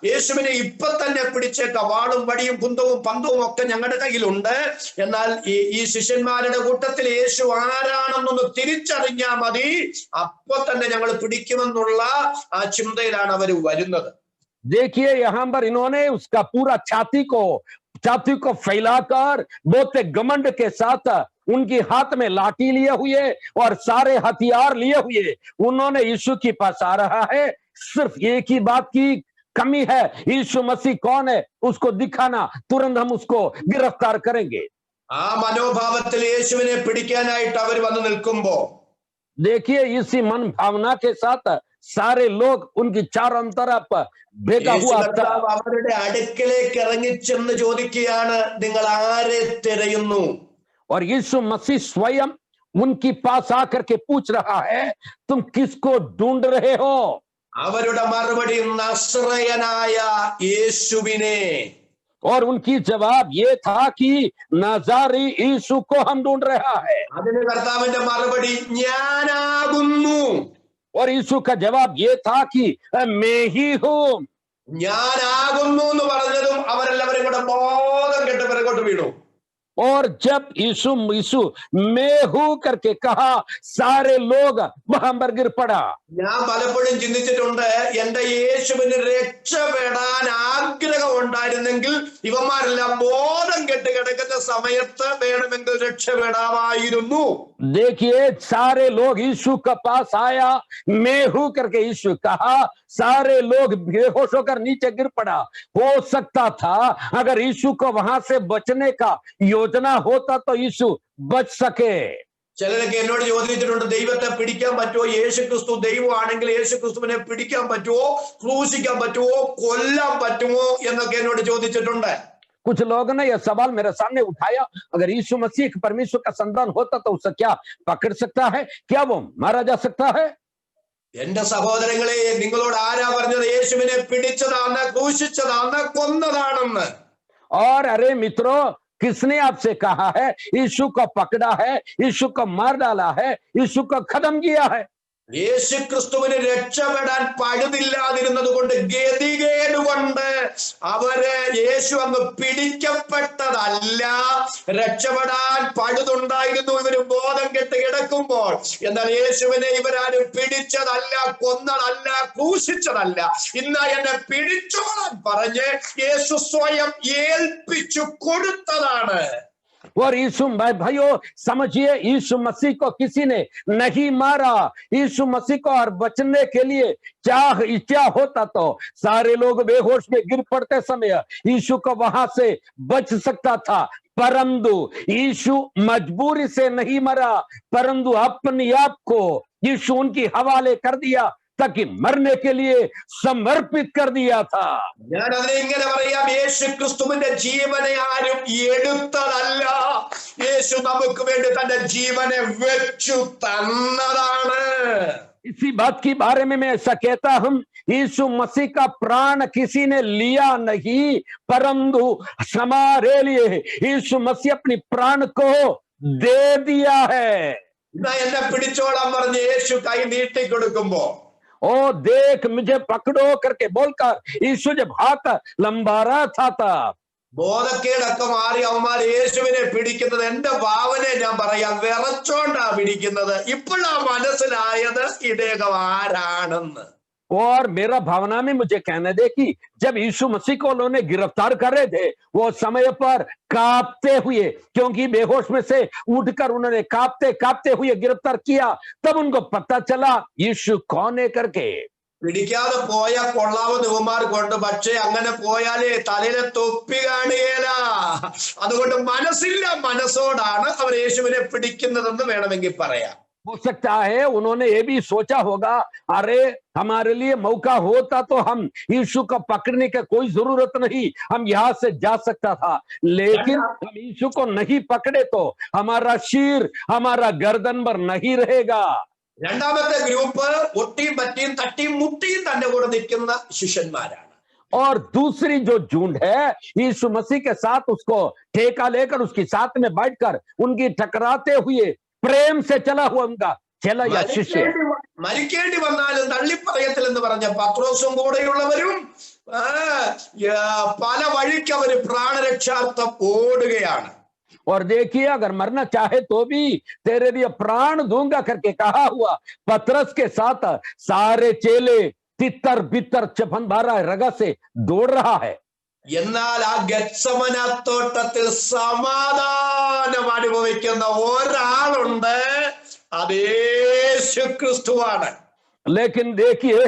യേശുവിനെ ഇപ്പൊ തന്നെ പിടിച്ചേക്ക, വാളും വടിയും കുന്തവും പന്തവും ഒക്കെ ഞങ്ങളുടെ കയ്യിലുണ്ട്. എന്നാൽ ഈ ശിഷ്യന്മാരുടെ കൂട്ടത്തിൽ യേശു ആരാണെന്നൊന്ന് തിരിച്ചറിഞ്ഞാൽ മതി, അപ്പൊ തന്നെ ഞങ്ങൾ പിടിക്കുമെന്നുള്ള ആ ചിന്തയിലാണ് അവർ വരുന്നത്. देखिए यहां पर इन्होंने उसका पूरा छाती को फैलाकर बहुत घमंड के साथ उनके हाथ में लाठी लिए हुए और सारे हथियार लिए हुए उन्होंने यीशु के पास आ रहा है। सिर्फ एक ही बात की कमी है, यीशु मसीह कौन है उसको दिखाना, तुरंत हम उसको गिरफ्तार करेंगे। ആ മനോഭാവത്തിൽ യേശുവിനെ പിടിക്കാനായിട്ട് അവർ വന്നു നിൽക്കുമ്പോ, देखिए इसी मन भावना के साथ सारे लोग उनकी चारों तरफ भेगा हुआ था। അവരുടെ അടുക്കലേക്ക് ഇറങ്ങിച്ചെന്ന് ചോദിക്കുകയാണ്, നിങ്ങൾ ആരെ തിരയുന്നു? और यीशु मसीह स्वयं उनके पास आकर के पूछ रहा है, तुम किसको ढूंढ रहे हो? അവരുടെ മറുപടി നസ്രയനായ യേശുവിനെ. और उनकी जवाब ये था कि नाजारी यीशु को हम ढूंढ रहा है। അതിന് കർത്താവിന്റെ മറുപടി ഞാനാകുന്നു. और यीशु का जवाब ये था कि मैं ही हूं। ഞാനാകുന്നു എന്ന് പറഞ്ഞതും അവരെല്ലാവരും കൂടെ ബോധം കെട്ട് പിറകോട്ട് വീണു. और जब यीशु मैं हूं करके कहा, सारे लोग वहां पर गिर पड़ा। ഞാൻ പലപ്പോഴും ചിന്തിച്ചിട്ടുണ്ട്, എന്റെ യേശുവിന് രക്ഷപ്പെടാൻ ആഗ്രഹം ഉണ്ടായിരുന്നെങ്കിൽ ഇവന്മാരെല്ലാം ബോധം കെട്ട് കിടക്കുന്ന സമയത്ത് വേണമെങ്കിൽ രക്ഷപ്പെടാമായിരുന്നു. देखिए सारे लोग यीशु के पास आया, मैं हूं करके यीशु कहा, सारे लोग बेहोश होकर नीचे गिर पड़ा। हो सकता था अगर यीशु को वहां से बचने का योजना होता तो यीशु बच सके। ചിലരൊക്കെ എന്നോട് ചോദിച്ചിട്ടുണ്ട്, ദൈവത്തെ പിടിക്കാൻ പറ്റുമോ? യേശു ക്രിസ്തു ദൈവമാണെങ്കിൽ യേശു ക്രിസ്തുവിനെ പിടിക്കാൻ പറ്റുമോ, ക്രൂശിക്കാൻ പറ്റുമോ, കൊല്ലാൻ പറ്റുമോ എന്നൊക്കെ എന്നോട് ചോദിച്ചിട്ടുണ്ട്. कुछ लोगों ने यह सवाल मेरे सामने उठाया, अगर यीशु मसीह परमेश्वर का संतान होता तो उसे क्या पकड़ सकता है, क्या वो मारा जा सकता है? എന്റെ സഹോദരങ്ങളെ, നിങ്ങളോട് ആരാ പറഞ്ഞത് യേശുവിനെ പിടിച്ചതാണ്, ക്രൂശിച്ചതാണ്, കൊന്നതാണെന്ന്? और अरे मित्रों, किसने आपसे कहा है यीशु को पकड़ा है, यीशु को मार डाला है, यीशु को खत्म किया है? യേശു ക്രിസ്തുവിന് രക്ഷപ്പെടാൻ പഴുതില്ലാതിരുന്നത് കൊണ്ട്, ഗതികേട് കൊണ്ട് അവര് യേശു അങ്ങ് പിടിക്കപ്പെട്ടതല്ല. രക്ഷപ്പെടാൻ പഴുതുണ്ടായിരുന്നു ഇവര് ബോധം കെട്ട് കിടക്കുമ്പോൾ. എന്നാൽ യേശുവിനെ ഇവരാരും പിടിച്ചതല്ല, കൊന്നതല്ല, ക്രൂശിച്ചതല്ല. ഇന്ന് എന്നെ പിടിച്ചോളാൻ പറഞ്ഞ് യേശു സ്വയം ഏൽപ്പിച്ചു കൊടുത്തതാണ്. और यीशु भाइयों समझिए, यीशु मसीह को किसी ने नहीं मारा। यीशु मसीह को और बचने के लिए क्या होता तो सारे लोग बेहोश में गिर पड़ते समय यीशु को वहां से बच सकता था, परंतु यीशु मजबूरी से नहीं मरा, परंतु अपने आप को यीशु उनकी हवाले कर दिया ताकि मरने के लिए समर्पित कर दिया था। ഞാൻ അതിനെ ഇങ്ങനെ പറയാം, യേശു ക്രിസ്തുവിന്റെ ജീവനെ ആരും എടുത്തതല്ല, യേശു നമുക്ക് വേണ്ടി തന്റെ ജീവനെ വെച്ചു തന്നതാണ്. इसी बात के बारे में मैं ऐसा कहता हूं, यीशु मसीह का प्राण किसी ने लिया नहीं, परंतु हमारे लिए यीशु मसीह अपनी प्राण को दे दिया है। എന്നാ എന്നെ പിടിച്ചോളാൻ പറഞ്ഞ് യേശു കൈ നീട്ടി കൊടുക്കുമ്പോ, ओ देख मुझे पकड़ो करके बोलकर यीशु जब हाथ लंबा रहा था ബോധക്കേടൊക്കെ മാറി അവന്മാർ യേശുവിനെ പിടിക്കുന്നത്, എന്റെ ഭാവനെ ഞാൻ പറയാം, വിറച്ചോണ്ടാ പിടിക്കുന്നത്. ഇപ്പോഴാ മനസ്സിലായത് ഇദ്ദേഹം ആരാണെന്ന്. और मेरा भावना में मुझे कहने दे कि जब यीशु मसीह को उन्होंने गिरफ्तार कर रहे थे, वो समय पर कांपते हुए, क्योंकि बेहोश में से उठकर उन्होंने कांपते कांपते हुए गिरफ्तार किया, तब उनको पता चला यीशु कौन है करके। പിടിക്കാതെ പോയാൽ കൊള്ളാവുന്ന യുവമാർ കൊണ്ട്, പക്ഷേ അങ്ങനെ പോയാലേ തലയിലെ തൊപ്പി കാണുകയില്ല. അതുകൊണ്ട് മനസ്സില്ല മനസ്സോടാണ് അവർ യേശുവിനെ പിടിക്കുന്നതെന്ന് വേണമെങ്കിൽ പറയാം. हो सकता है उन्होंने ये भी सोचा होगा, अरे हमारे लिए मौका होता तो हम यीशु को पकड़ने का कोई जरूरत नहीं, हम यहाँ से जा सकता था, लेकिन हम यीशु को नहीं पकड़े तो हमारा शीर हमारा गर्दन पर नहीं रहेगा। രണ്ടാമത്തെ ഗ്രൂപ്പ് ഒട്ടിയും പറ്റിയും തട്ടിയും മുട്ടിയും തന്റെ കൂടെ നിൽക്കുന്ന ശിഷ്യന്മാരാണ്. और दूसरी जो झुंड है यीशु मसीह के साथ उसको ठेका लेकर उसके साथ में बैठकर उनकी टकराते हुए प्रेम से चला हुआ उनका चला या शिष्य। മരിക്കേണ്ടി വന്നാലും തള്ളിപ്പറയത്തില്ലെന്ന് പറഞ്ഞ പത്രോസും കൂടെയുള്ളവരും പല വഴിക്ക് അവര് പ്രാണരക്ഷാർത്ഥം ഓടുകയാണ്. और देखिए अगर मरना चाहे तो भी तेरे लिए प्राण दूंगा करके कहा हुआ पतरस के साथ सारे चेले तितर बितर चपन भरा रगा से दौड़ रहा है। എന്നാൽ ആ ഗത്സമന തോട്ടത്തിൽ സമാധാനം അനുഭവിക്കുന്ന ഒരാളുണ്ട്, അത് യേശു ക്രിസ്തുവാണ്. लेकिन देखिए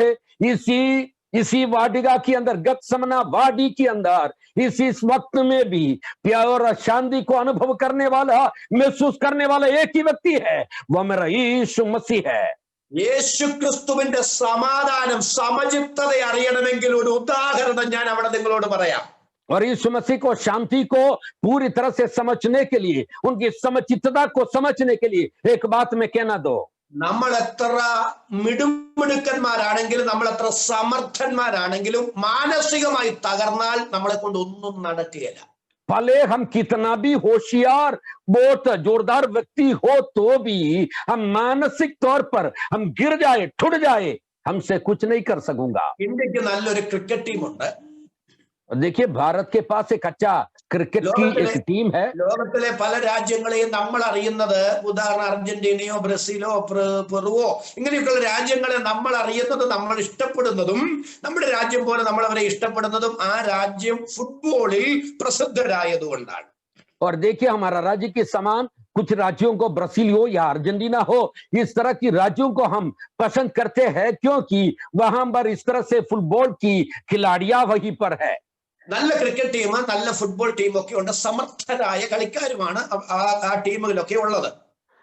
इसी वाटिका के अंदर, गत्समना वाडी के अंदर इस वक्त में भी प्यार और शांति को अनुभव करने वाला, महसूस करने वाला एक ही व्यक्ति है, वह मेरा यीशु मसीह है। യേശു ക്രിസ്തുവിന്റെ സമാധാനം, സമചിത്തത അറിയണമെങ്കിൽ ഒരു ഉദാഹരണം ഞാൻ അവിടെ നിങ്ങളോട് പറയാം. और यीशु मसीह को, शांति को पूरी तरह से समझने के लिए, उनकी समचित्तता को समझने के लिए एक बात में कहना दो। നമ്മൾ എത്ര മിടുമിടുക്കന്മാരാണെങ്കിലും, നമ്മൾ എത്ര സമർത്ഥന്മാരാണെങ്കിലും മാനസികമായി തകർന്നാൽ നമ്മളെ കൊണ്ട് ഒന്നും നടക്കുകയില്ല. भले हम कितना भी होशियार, बहुत जोरदार व्यक्ति हो तो भी हम मानसिक तौर पर हम गिर जाए, ठुट जाए, हमसे कुछ नहीं कर सकूंगा। ഇന്ത്യക്ക് നല്ലൊരു ക്രിക്കറ്റ് ടീമുണ്ട്. देखिए भारत के पास एक अच्छा क्रिकेट की एक टीम है। ലോകത്തിലെ പല രാജ്യങ്ങളെയും നമ്മൾ അറിയുന്നത്, ഉദാഹരണം അർജന്റീനയോ ബ്രസീലോ പെറുവോ ഇങ്ങനെയൊക്കെയുള്ള രാജ്യങ്ങളെ നമ്മൾ അറിയുന്നത്, നമ്മൾ ഇഷ്ടപ്പെടുന്നതും, നമ്മുടെ രാജ്യം പോലെ നമ്മൾ അവരെ ഇഷ്ടപ്പെടുന്നതും ആ രാജ്യം ഫുട്ബോളിൽ പ്രസിദ്ധരായതുകൊണ്ടാണ്. और देखिए हमारा राज्य के समान कुछ राज्यों को, ब्राजील हो या अर्जेंटीना हो, इस तरह की राज्यों को हम पसंद करते हैं क्योंकि वहां पर इस तरह से फुटबॉल की खिलाड़ियां वहीं पर है। നല്ല ക്രിക്കറ്റ് ടീം, നല്ല ഫുട്ബോൾ ടീം ഒക്കെ ഉണ്ട്, സമർത്ഥരായ കളിക്കാരുമാണ് ആ ടീമുകളൊക്കെ ഉള്ളത്.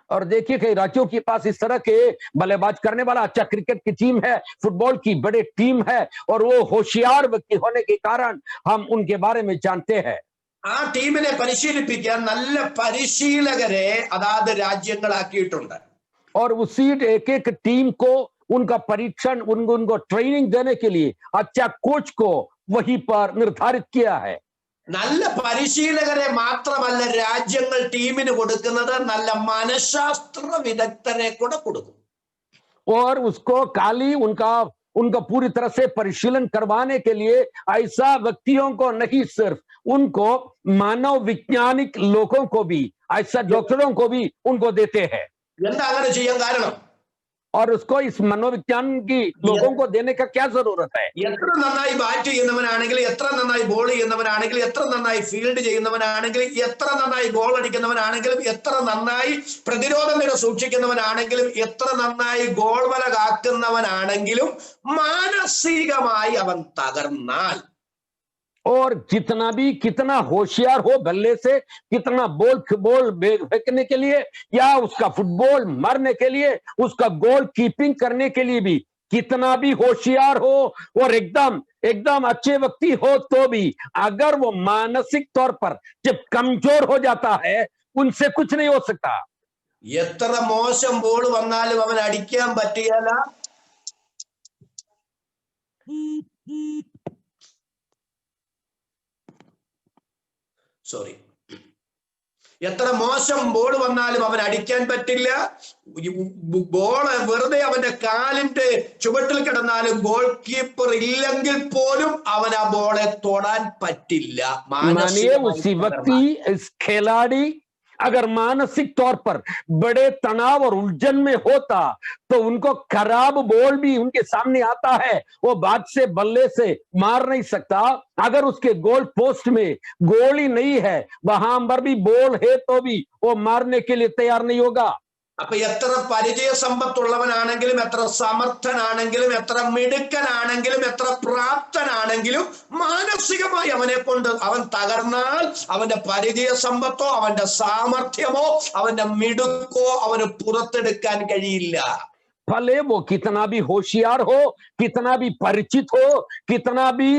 और देखिए कई राज्यों के पास इस तरह के बल्लेबाज करने वाला अच्छा क्रिकेट की टीम है, फुटबॉल की बड़ी टीम है, और वो होशियार व्यक्ति होने के कारण हम उनके बारे में जानते हैं। ആ ടീമിനെ പരിശീലിപ്പിക്കാൻ നല്ല പരിശീലകരെ അതാത് രാജ്യങ്ങളാക്കിയിട്ടുണ്ട്. और उसी एक एक टीम को उनका परीक्षण, उनको ट्रेनिंग देने के लिए अच्छा कोच को वहीं पर निर्धारित किया है। നല്ല പരിശീലകരെ മാത്രമല്ല രാജ്യങ്ങൾ ടീമിന് കൊടുക്കുന്നത്, നല്ല മനഃശാസ്ത്ര വിദഗ്ധരെ കൂടെ കൊടുക്കും. और उसको खाली उनका पूरी तरह से परिशीलन करवाने के लिए ऐसा व्यक्तियों को नहीं, सिर्फ उनको मानव वैज्ञानिक लोगों को भी, ऐसा डॉक्टरों को भी उनको देते हैं। എന്താ അങ്ങനെ ചെയ്യാൻ കാരണം? और उसको इस मनोविज्ञान की लोगों को देने का क्या जरूरत है? എത്ര നന്നായി ബാറ്റ് ചെയ്യുന്നവനാണെങ്കിൽ, എത്ര നന്നായി ബോൾ ചെയ്യുന്നവനാണെങ്കിൽ, എത്ര നന്നായി ഫീൽഡ് ചെയ്യുന്നവനാണെങ്കിൽ, എത്ര നന്നായി ഗോൾ അടിക്കുന്നവനാണെങ്കിലും, എത്ര നന്നായി പ്രതിരോധ നിര സൂക്ഷിക്കുന്നവനാണെങ്കിലും, എത്ര നന്നായി ഗോൾ വല കാക്കുന്നവനാണെങ്കിലും മാനസികമായി അവൻ തകർന്നാൽ, और जितना भी कितना होशियार हो बल्ले से, कितना बॉल फेंकने के लिए या उसका फुटबॉल मारने के लिए, उसका गोल कीपिंग करने के लिए भी कितना भी होशियार हो और एकदम एकदम अच्छे व्यक्ति हो तो भी अगर वो मानसिक तौर पर जब कमजोर हो जाता है उनसे कुछ नहीं हो सकता। എത്ര മോശം ബോൾ വന്നാലും അവൻ അടിക്കാൻ പറ്റിയല്ല. സോറി, എത്ര മോശം ബോൾ വന്നാലും അവൻ അടിക്കാൻ പറ്റില്ല. ബോള് വെറുതെ അവന്റെ കാലിന്റെ ചുവട്ടിൽ കിടന്നാലും ഗോൾ കീപ്പർ ഇല്ലെങ്കിൽ പോലും അവൻ ആ ബോളെ തൊടാൻ പറ്റില്ല. उसी व्यक्ति इस खिलाड़ी अगर मानसिक तौर पर बड़े तनाव और उलझन में होता तो उनको खराब बॉल भी उनके सामने आता है, वो बात से बल्ले से मार नहीं सकता. अगर उसके गोल पोस्ट में गोल ही नहीं है, वहां पर भी बॉल है तो भी वो मारने के लिए तैयार नहीं होगा. അപ്പൊ എത്ര പരിചയ സമ്പത്തുള്ളവനാണെങ്കിലും, എത്ര സമർത്ഥനാണെങ്കിലും, എത്ര മിടുക്കനാണെങ്കിലും, എത്ര പ്രാപ്തനാണെങ്കിലും മാനസികമായി അവനെ കൊണ്ട് അവൻ തകർന്നാൽ അവന്റെ പരിചയ സമ്പത്തോ അവന്റെ സാമർഥ്യമോ അവന്റെ മിടുക്കോ അവന് പുറത്തെടുക്കാൻ കഴിയില്ല. भले वो कितना भी होशियार हो, कितना भी परिचित हो, कितना भी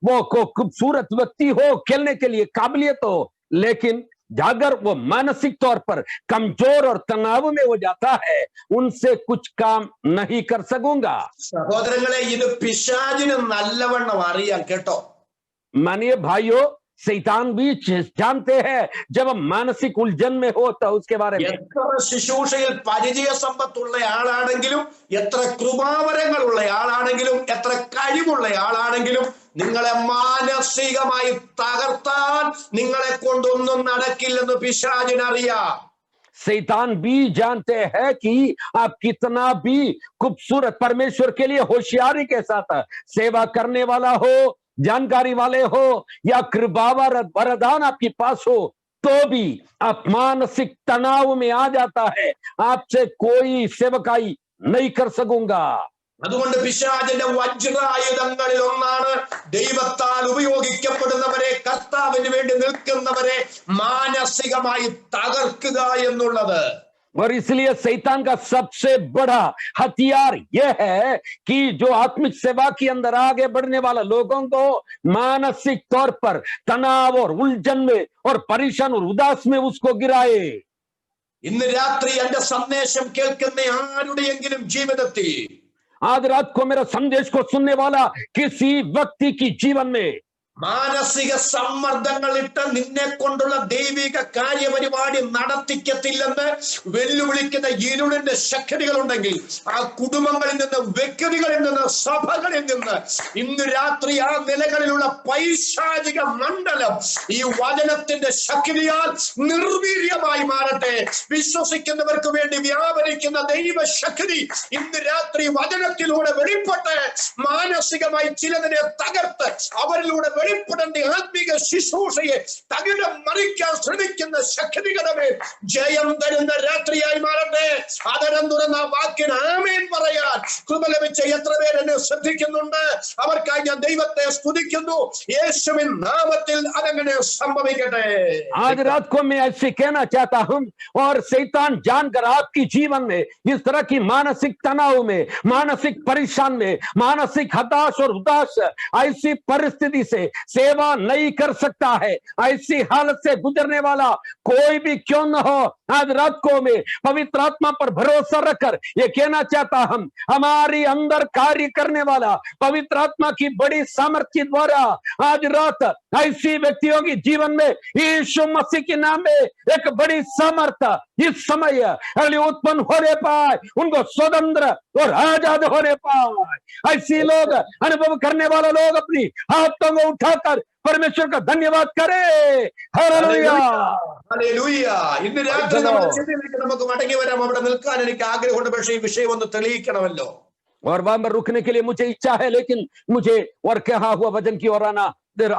वो खूबसूरत व्यक्ति हो, खेलने के लिए काबिलियत हो, लेकिन अगर वो मानसिक तौर पर कमजोर और तनाव में हो जाता है उनसे कुछ काम नहीं कर सकूंगा. സഹോദരങ്ങളെ, ഇത് പിശാചിന് നല്ലവണ്ണം അറിയാം കേട്ടോ. मानिए भाइयों, शैतान भी जानते हैं जब हम मानसिक उलझन में हो तो उसके बारे में. എത്ര ശുശ്രൂഷയിൽ പരിചയ സമ്പത്തുള്ള ആളാണെങ്കിലും, എത്ര കൃപാവരങ്ങളുള്ള ആളാണെങ്കിലും, എത്ര കഴിവുള്ള ആളാണെങ്കിലും നിങ്ങളെ മാനസികമായി തകർത്താൽ നിങ്ങളെ കൊണ്ടൊന്നും നടക്കില്ലെന്ന് പിശാചിനറിയാം. शैतान भी जानते हैं कि आप कितना भी खूबसूरत परमेश्वर के लिए होशियारी के साथ सेवा करने वाला हो, जानकारी वाले हो या कृपा वरदान आपके पास हो, तो भी आप मानसिक तनाव में आ जाता है, आपसे कोई सेवकाई नहीं कर सकूंगा. അതുകൊണ്ട് പിശാചിന്റെ വജ്രായുധങ്ങളിൽ ഒന്നാണ് ദൈവത്താൽ ഉപയോഗിക്കപ്പെടുന്നവരെ, കർത്താവിന് വേണ്ടി നിൽക്കുന്നവരെ മാനസികമായി തകർക്കുക എന്നുള്ളത്. और इसलिए शैतान का सबसे बड़ा हथियार यह है कि जो आत्मिक सेवा के अंदर आगे बढ़ने वाला लोगों को मानसिक तौर पर तनाव और उलझन में और परेशान और उदास में उसको गिराए. ഇന്ന് രാത്രി എന്റെ സന്ദേശം കേൾക്കുന്ന ആരുടെയെങ്കിലും ജീവിതത്തിൽ, आज रात को मेरा संदेश को सुनने वाला किसी व्यक्ति की जीवन में മാനസിക സമ്മർദ്ദങ്ങളിട്ട് നിന്നെ കൊണ്ടുള്ള ദൈവിക കാര്യപരിപാടി നടത്തിക്കത്തില്ലെന്ന് വെല്ലുവിളിക്കുന്ന ഇരുളിന്റെ ശക്തികളുണ്ടെങ്കിൽ ആ കുടുംബങ്ങളിൽ നിന്ന്, വ്യക്തികളിൽ നിന്ന്, സഭകളിൽ നിന്ന് ഇന്ന് രാത്രി ആ നിലകളിലുള്ള പൈശാചിക മണ്ഡലം ഈ വചനത്തിന്റെ ശക്തിയാൽ നിർവീര്യമായി മാറട്ടെ. വിശ്വസിക്കുന്നവർക്ക് വേണ്ടി വ്യാപരിക്കുന്ന ദൈവശക്തി ഇന്ന് രാത്രി വചനത്തിലൂടെ വെളിപ്പെട്ട് മാനസികമായി ചിലതിനെ തകർത്ത് അവരിലൂടെ വെളിപ്പെടേണ്ട ആത്മീക ശുശ്രൂഷയെ തകിടം മറിക്കാൻ ശ്രമിക്കുന്ന ശക്തികളുടെ ജയം തരുന്ന രാത്രിയായി മാറട്ടെ. ആദരം തുറന്ന വാക്കിന് ആമേൻ പറയാൻ കൃപ ലഭിച്ച എത്ര പേര് എന്നെ ശ്രദ്ധിക്കുന്നുണ്ട്, അവർക്കായി ഞാൻ ദൈവത്തെ സ്തുതിക്കുന്നു. യേശുവിൻ നാമത്തിൽ അതങ്ങനെ സംഭവിക്കട്ടെ. आज रात को मैं ऐसे कहना चाहता हूं, और शैतान जानकर आपकी जीवन में इस तरह की मानसिक तनाव में, मानसिक परेशान में, मानसिक हताश और उदास ऐसी परिस्थिति से सेवा नहीं कर सकता है, ऐसी हालत से गुजरने वाला कोई भी क्यों न हो, आज रात को मैं पवित्र आत्मा पर भरोसा रखकर ये कहना चाहता हूं, हमारी अंदर कार्य करने वाला पवित्र आत्मा की बड़ी सामर्थ्य द्वारा आज रात ऐसी व्यक्तियों के जीवन में यीशु मसीह के नाम में एक बड़ी सामर्थ इस समय उत्पन्न होने पाए, उनको स्वतंत्र और आजाद होने पाए. ऐसे लोग, अनुभव करने वाले लोग अपनी हाथों को उठाकर परमेश्वर का धन्यवाद करे. Hallelujah, hallelujah. ഇന്ന് രാത്രി നമ്മുടെ ചിന്തയിലേക്ക് നമുക്ക് മടങ്ങി വരാം. അവിടെ നിൽക്കാൻ എനിക്ക് ആഗ്രഹമുണ്ട്, പക്ഷേ ഈ വിഷയം ഒന്ന് തെളിയിക്കണമല്ലോ. और वहां पर रुकने के लिए मुझे इच्छा है, लेकिन मुझे और कहा हुआ वचन की ओर आना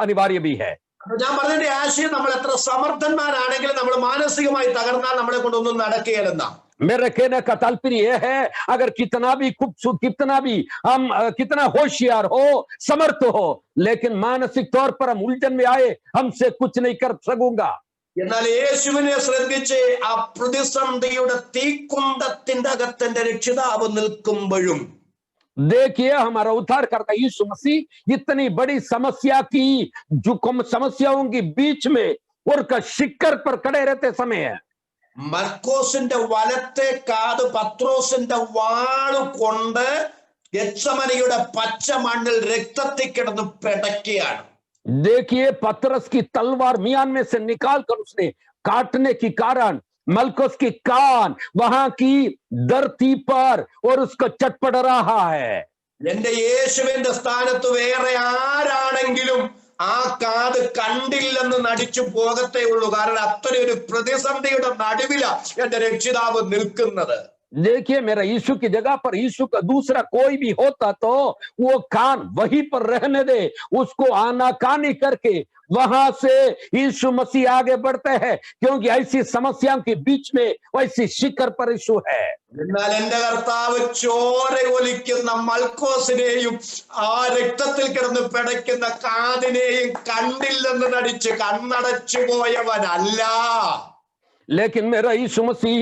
अनिवार्य भी है. ഞാൻ പറഞ്ഞതിന്റെ ആശയം, നമ്മൾ एत्र സമർത്ഥന്മാരാണെങ്കിലും നമ്മൾ മാനസികമായി തകർന്നാൽ നമ്മളെ കൊണ്ടൊന്നും നടക്കുകയില്ലെന്നാ. मेरे कहने का तात्पर्य यह है, अगर कितना भी खूबसूरत, कितना भी हम कितना होशियार हो, समर्थ हो, लेकिन मानसिक तौर पर हम उलझन में आए, हमसे कुछ नहीं कर सकूंगा. എന്നാൽ യേശുവിനെ ശ്രദ്ധിച്ച് ആ പ്രതിസന്ധിയുടെ തീക്കുണ്ടത്തിന്റെ അകത്തിന്റെ രക്ഷിതാവ് നിൽക്കുമ്പോഴും, देखिए हमारा उद्धारकर्ता यीशु मसीह इतनी बड़ी समस्या की समस्याओं के बीच में और शिखर पर खड़े रहते समय है മർക്കോസിന്റെ വലത്തെ കാത് പത്രോസിന്റെ വാള് കൊണ്ട് ഗെത്സമനിയുടെ പച്ച മണ്ണിൽ രക്തത്തിൽ കിടന്ന് പിടയ്ക്കുകയാണ്. देखिए पतरस की तलवार मियान में से निकालकर उसने काटने के कारण मलकुस की कान वहां की धरती पर और उसको चटपट रहा है. എന്റെ യേശുവിന്റെ സ്ഥാനത്ത് വേറെ ആരാണെങ്കിലും ആ കാത് കണ്ടില്ലെന്ന് നടിച്ചു പോകത്തേ ഉള്ളൂ. കാരണം അത്രയൊരു പ്രതിസന്ധിയുടെ നടുവിലാണ് എന്റെ രക്ഷിതാവ് നിൽക്കുന്നത്. देखिए मेरा यीशु की जगह पर यीशु का दूसरा कोई भी होता तो वो कान वहीं पर रहने दे, उसको आनाकानी करके वहां से यीशु मसीह आगे बढ़ते हैं क्योंकि ऐसी समस्याओं के बीच में वैसी शिखर पर यीशु है. എന്നാൽ എന്റെ കർത്താവ് ചോര ഒലിക്കുന്ന മൽക്കോസിനെയും ആ രക്തത്തിൽ കിടന്ന് പിടയ്ക്കുന്ന കാതിനെയും കണ്ടില്ലെന്ന് നടിച്ച് കണ്ണടച്ചു പോയവനല്ല. लेकिन मेरा यीशु मसीह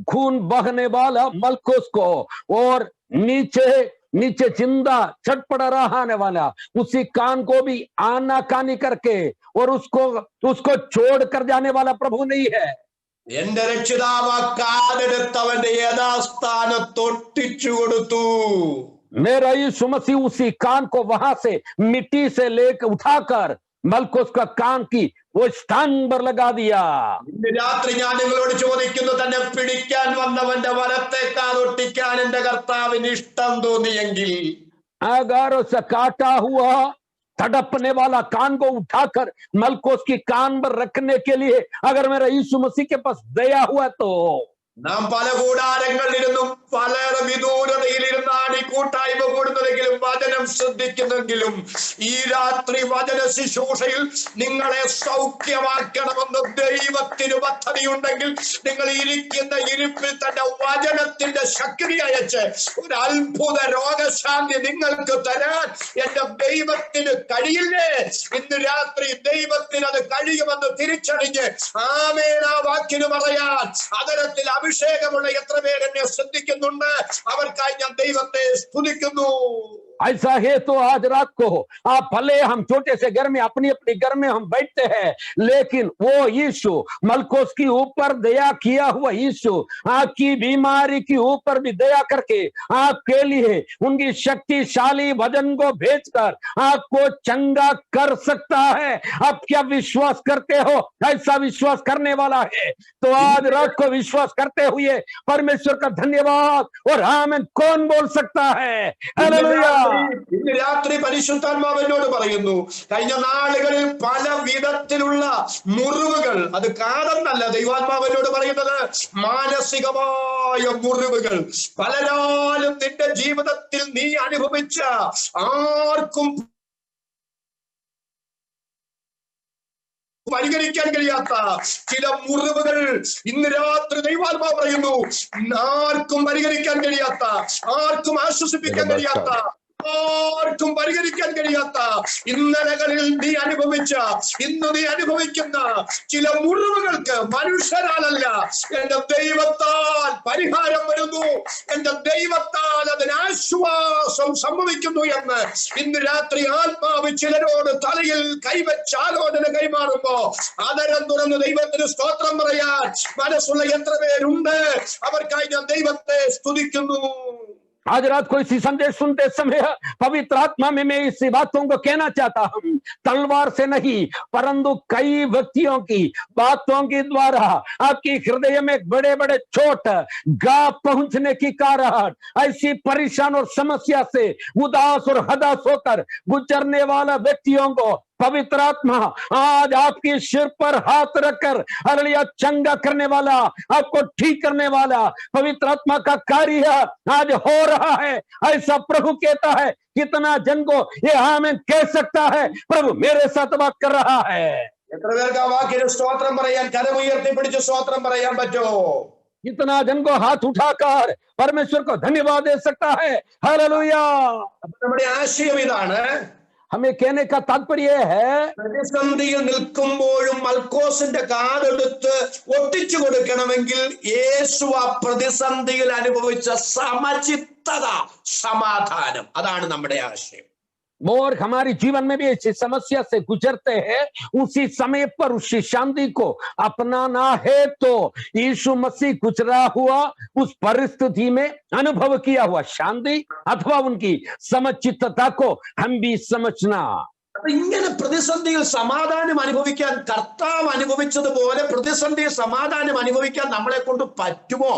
खून बहने वाला मलकुस को और नीचे नीचे जिंदा छटपड़ा रहने वाला उसी कान को भी आनाकानी करके और उसको छोड़ कर जाने वाला प्रभु नहीं है. എന്റെ രക്ഷിതാവ് കാതെടുത്തവന്റെ യഥാസ്ഥാനത്തൊട്ടിച്ചു കൊടുത്തു. मेरा यीशु मसीह उसी कान को वहां से मिट्टी से लेकर उठाकर मलकुस का कान की वो स्थान पर लगा दिया. ഇന്ന് രാത്രി ഞാൻ നിങ്ങളോട് ചോദിക്കുന്നു, തന്നെ പിടിക്കാൻ വന്നവന്റെ വലത്തെ കാതൊട്ടിക്കാൻ എന്റെ കർത്താവിന് ഇഷ്ടം തോന്നിയെങ്കിൽ अगर उस काटा हुआ तड़पने वाला कान को उठाकर मलकुस की कान पर रखने के लिए अगर मेरा यीशु मसीह के पास दया हुआ तो നാം പല കൂടാരങ്ങളിലിരുന്നും പല വിദൂരതയിലിരുന്നാണ് ഈ കൂട്ടായ്മ കൂടുന്നതെങ്കിലും വചനം ശ്രദ്ധിക്കുന്നെങ്കിലും ഈ രാത്രി വചന ശുശ്രൂഷയിൽ നിങ്ങളെ സൗഖ്യമാക്കണമെന്ന് ദൈവത്തിന് പദ്ധതിയുണ്ടെങ്കിൽ നിങ്ങൾ ഇരിക്കുന്ന ഇരിപ്പിൽ തന്നെ വചനത്തിന്റെ ശക്തി അയച്ച് ഒരു അത്ഭുത രോഗശാന്തി നിങ്ങൾക്ക് തരാൻ എന്റെ ദൈവത്തിന് കഴിയില്ലേ? ഇന്ന് രാത്രി ദൈവത്തിന് അത് കഴിയുമെന്ന് തിരിച്ചറിഞ്ഞ് ആമേൻ ആ വാക്കിന് പറയാൻ അതരത്തിൽ അഭിഷേകമുള്ള എത്ര പേര് എന്നെ ശ്രദ്ധിക്കുന്നുണ്ട്? അവർക്കായി ഞാൻ ദൈവത്തെ സ്തുതിക്കുന്നു. ऐसा है तो आज रात को आप भले हम छोटे से घर में अपनी अपनी घर में हम बैठते हैं, लेकिन वो यीशु मलकुस की ऊपर दया किया हुआ यीशु आपकी बीमारी के ऊपर भी दया करके आपके लिए उनकी शक्तिशाली वचन को भेजकर आपको चंगा कर सकता है. आप क्या विश्वास करते हो? ऐसा विश्वास करने वाला है तो आज रात को विश्वास करते हुए परमेश्वर का धन्यवाद और आमीन कौन बोल सकता है? हालेलुया. ഇന്ന് രാത്രി പരിശുദ്ധാത്മാവിനോട് പറയുന്നു, കഴിഞ്ഞ നാളുകളിൽ പല വിധത്തിലുള്ള മുറിവുകൾ, അത് കാതെന്നല്ല, ദൈവാത്മാവിനോട് പറയുന്നത് മാനസികമായ മുറിവുകൾ പലരാലും നിന്റെ ജീവിതത്തിൽ നീ അനുഭവിച്ച ആർക്കും പരിഹരിക്കാൻ കഴിയാത്ത ചില മുറിവുകൾ ഇന്ന് രാത്രി ദൈവാത്മാവ് പറയുന്നു, ആർക്കും പരിഹരിക്കാൻ കഴിയാത്ത, ആർക്കും ആശ്വസിപ്പിക്കാൻ കഴിയാത്ത, ആർക്കും പരിഹരിക്കാൻ കഴിയാത്ത ഇന്നലകളിൽ നീ അനുഭവിച്ച, ഇന്ന് നീ അനുഭവിക്കുന്ന ചില മുറിവുകൾക്ക് മനുഷ്യരാലല്ല എന്റെ ദൈവത്താൽ പരിഹാരം വരുന്നു, എന്റെ ദൈവത്താൽ അതിന് ആശ്വാസം സംഭവിക്കുന്നു എന്ന് ഇന്ന് രാത്രി ആത്മാവ് ചിലരോട് തലയിൽ കൈവച്ച് ആലോചന കൈമാറുമ്പോ അതരം തുറന്ന് ദൈവത്തിന് സ്തോത്രം പറയാൻ മനസ്സുള്ള എത്ര പേരുണ്ട്? അവർക്കായി ഞാൻ ദൈവത്തെ സ്തുതിക്കുന്നു. आज रात को इसी संदेश सुनते समय पवित्र आत्मा में मैं इसी बातों को कहना चाहता हूं, तलवार से नहीं परंतु कई व्यक्तियों की बातों के द्वारा आपकी हृदय में बड़े बड़े चोट घाव पहुंचने के कारण ऐसी परेशान और समस्या से उदास और हताश होकर गुजरने वाला व्यक्तियों को पवित्र आत्मा आज आपके सिर पर हाथ रखकर हालेलुया चंगा करने वाला, आपको ठीक करने वाला पवित्र आत्मा का कार्य आज हो रहा है. ऐसा प्रभु कहता है. कितना जन को ये आमीन कह सकता है? प्रभु मेरे साथ बात कर रहा है. എത്ര പേർക്ക് ആ വാക്കിന് സ്തോത്രം പറയാൻ, കരമുയർത്തി പിടിച്ച് സ്തോത്രം പറയാൻ പറ്റുമോ? कितना जन को हाथ उठाकर परमेश्वर को धन्यवाद दे सकता है? हालेलुया. നമ്മുടെ ആശയം ഇതാണ്, हमें कहने का तात्पर्य है പ്രതിസന്ധിയിൽ നിൽക്കുമ്പോഴും മൽക്കോസിന്റെ കാതെടുത്ത് ഒട്ടിച്ചു കൊടുക്കണമെങ്കിൽ യേശു ആ പ്രതിസന്ധിയിൽ അനുഭവിച്ച സമചിത്ത സ്വസ്ഥത, സമാധാനം. അതാണ് നമ്മുടെ ആശയം. और हमारे जीवन में भी ऐसी समस्या से गुजरते हैं, उसी समय पर उसी शांति को अपनाना है तो यीशु मसीह गुजरा हुआ उस परिस्थिति में अनुभव किया हुआ शांति अथवा उनकी समचित्तता को हम भी समझना। അപ്പൊ ഇങ്ങനെ പ്രതിസന്ധിയിൽ സമാധാനം അനുഭവിക്കാൻ കർത്താവ് അനുഭവിച്ചതുപോലെ പ്രതിസന്ധിയിൽ സമാധാനം അനുഭവിക്കാൻ നമ്മളെ കൊണ്ട് പറ്റുമോ?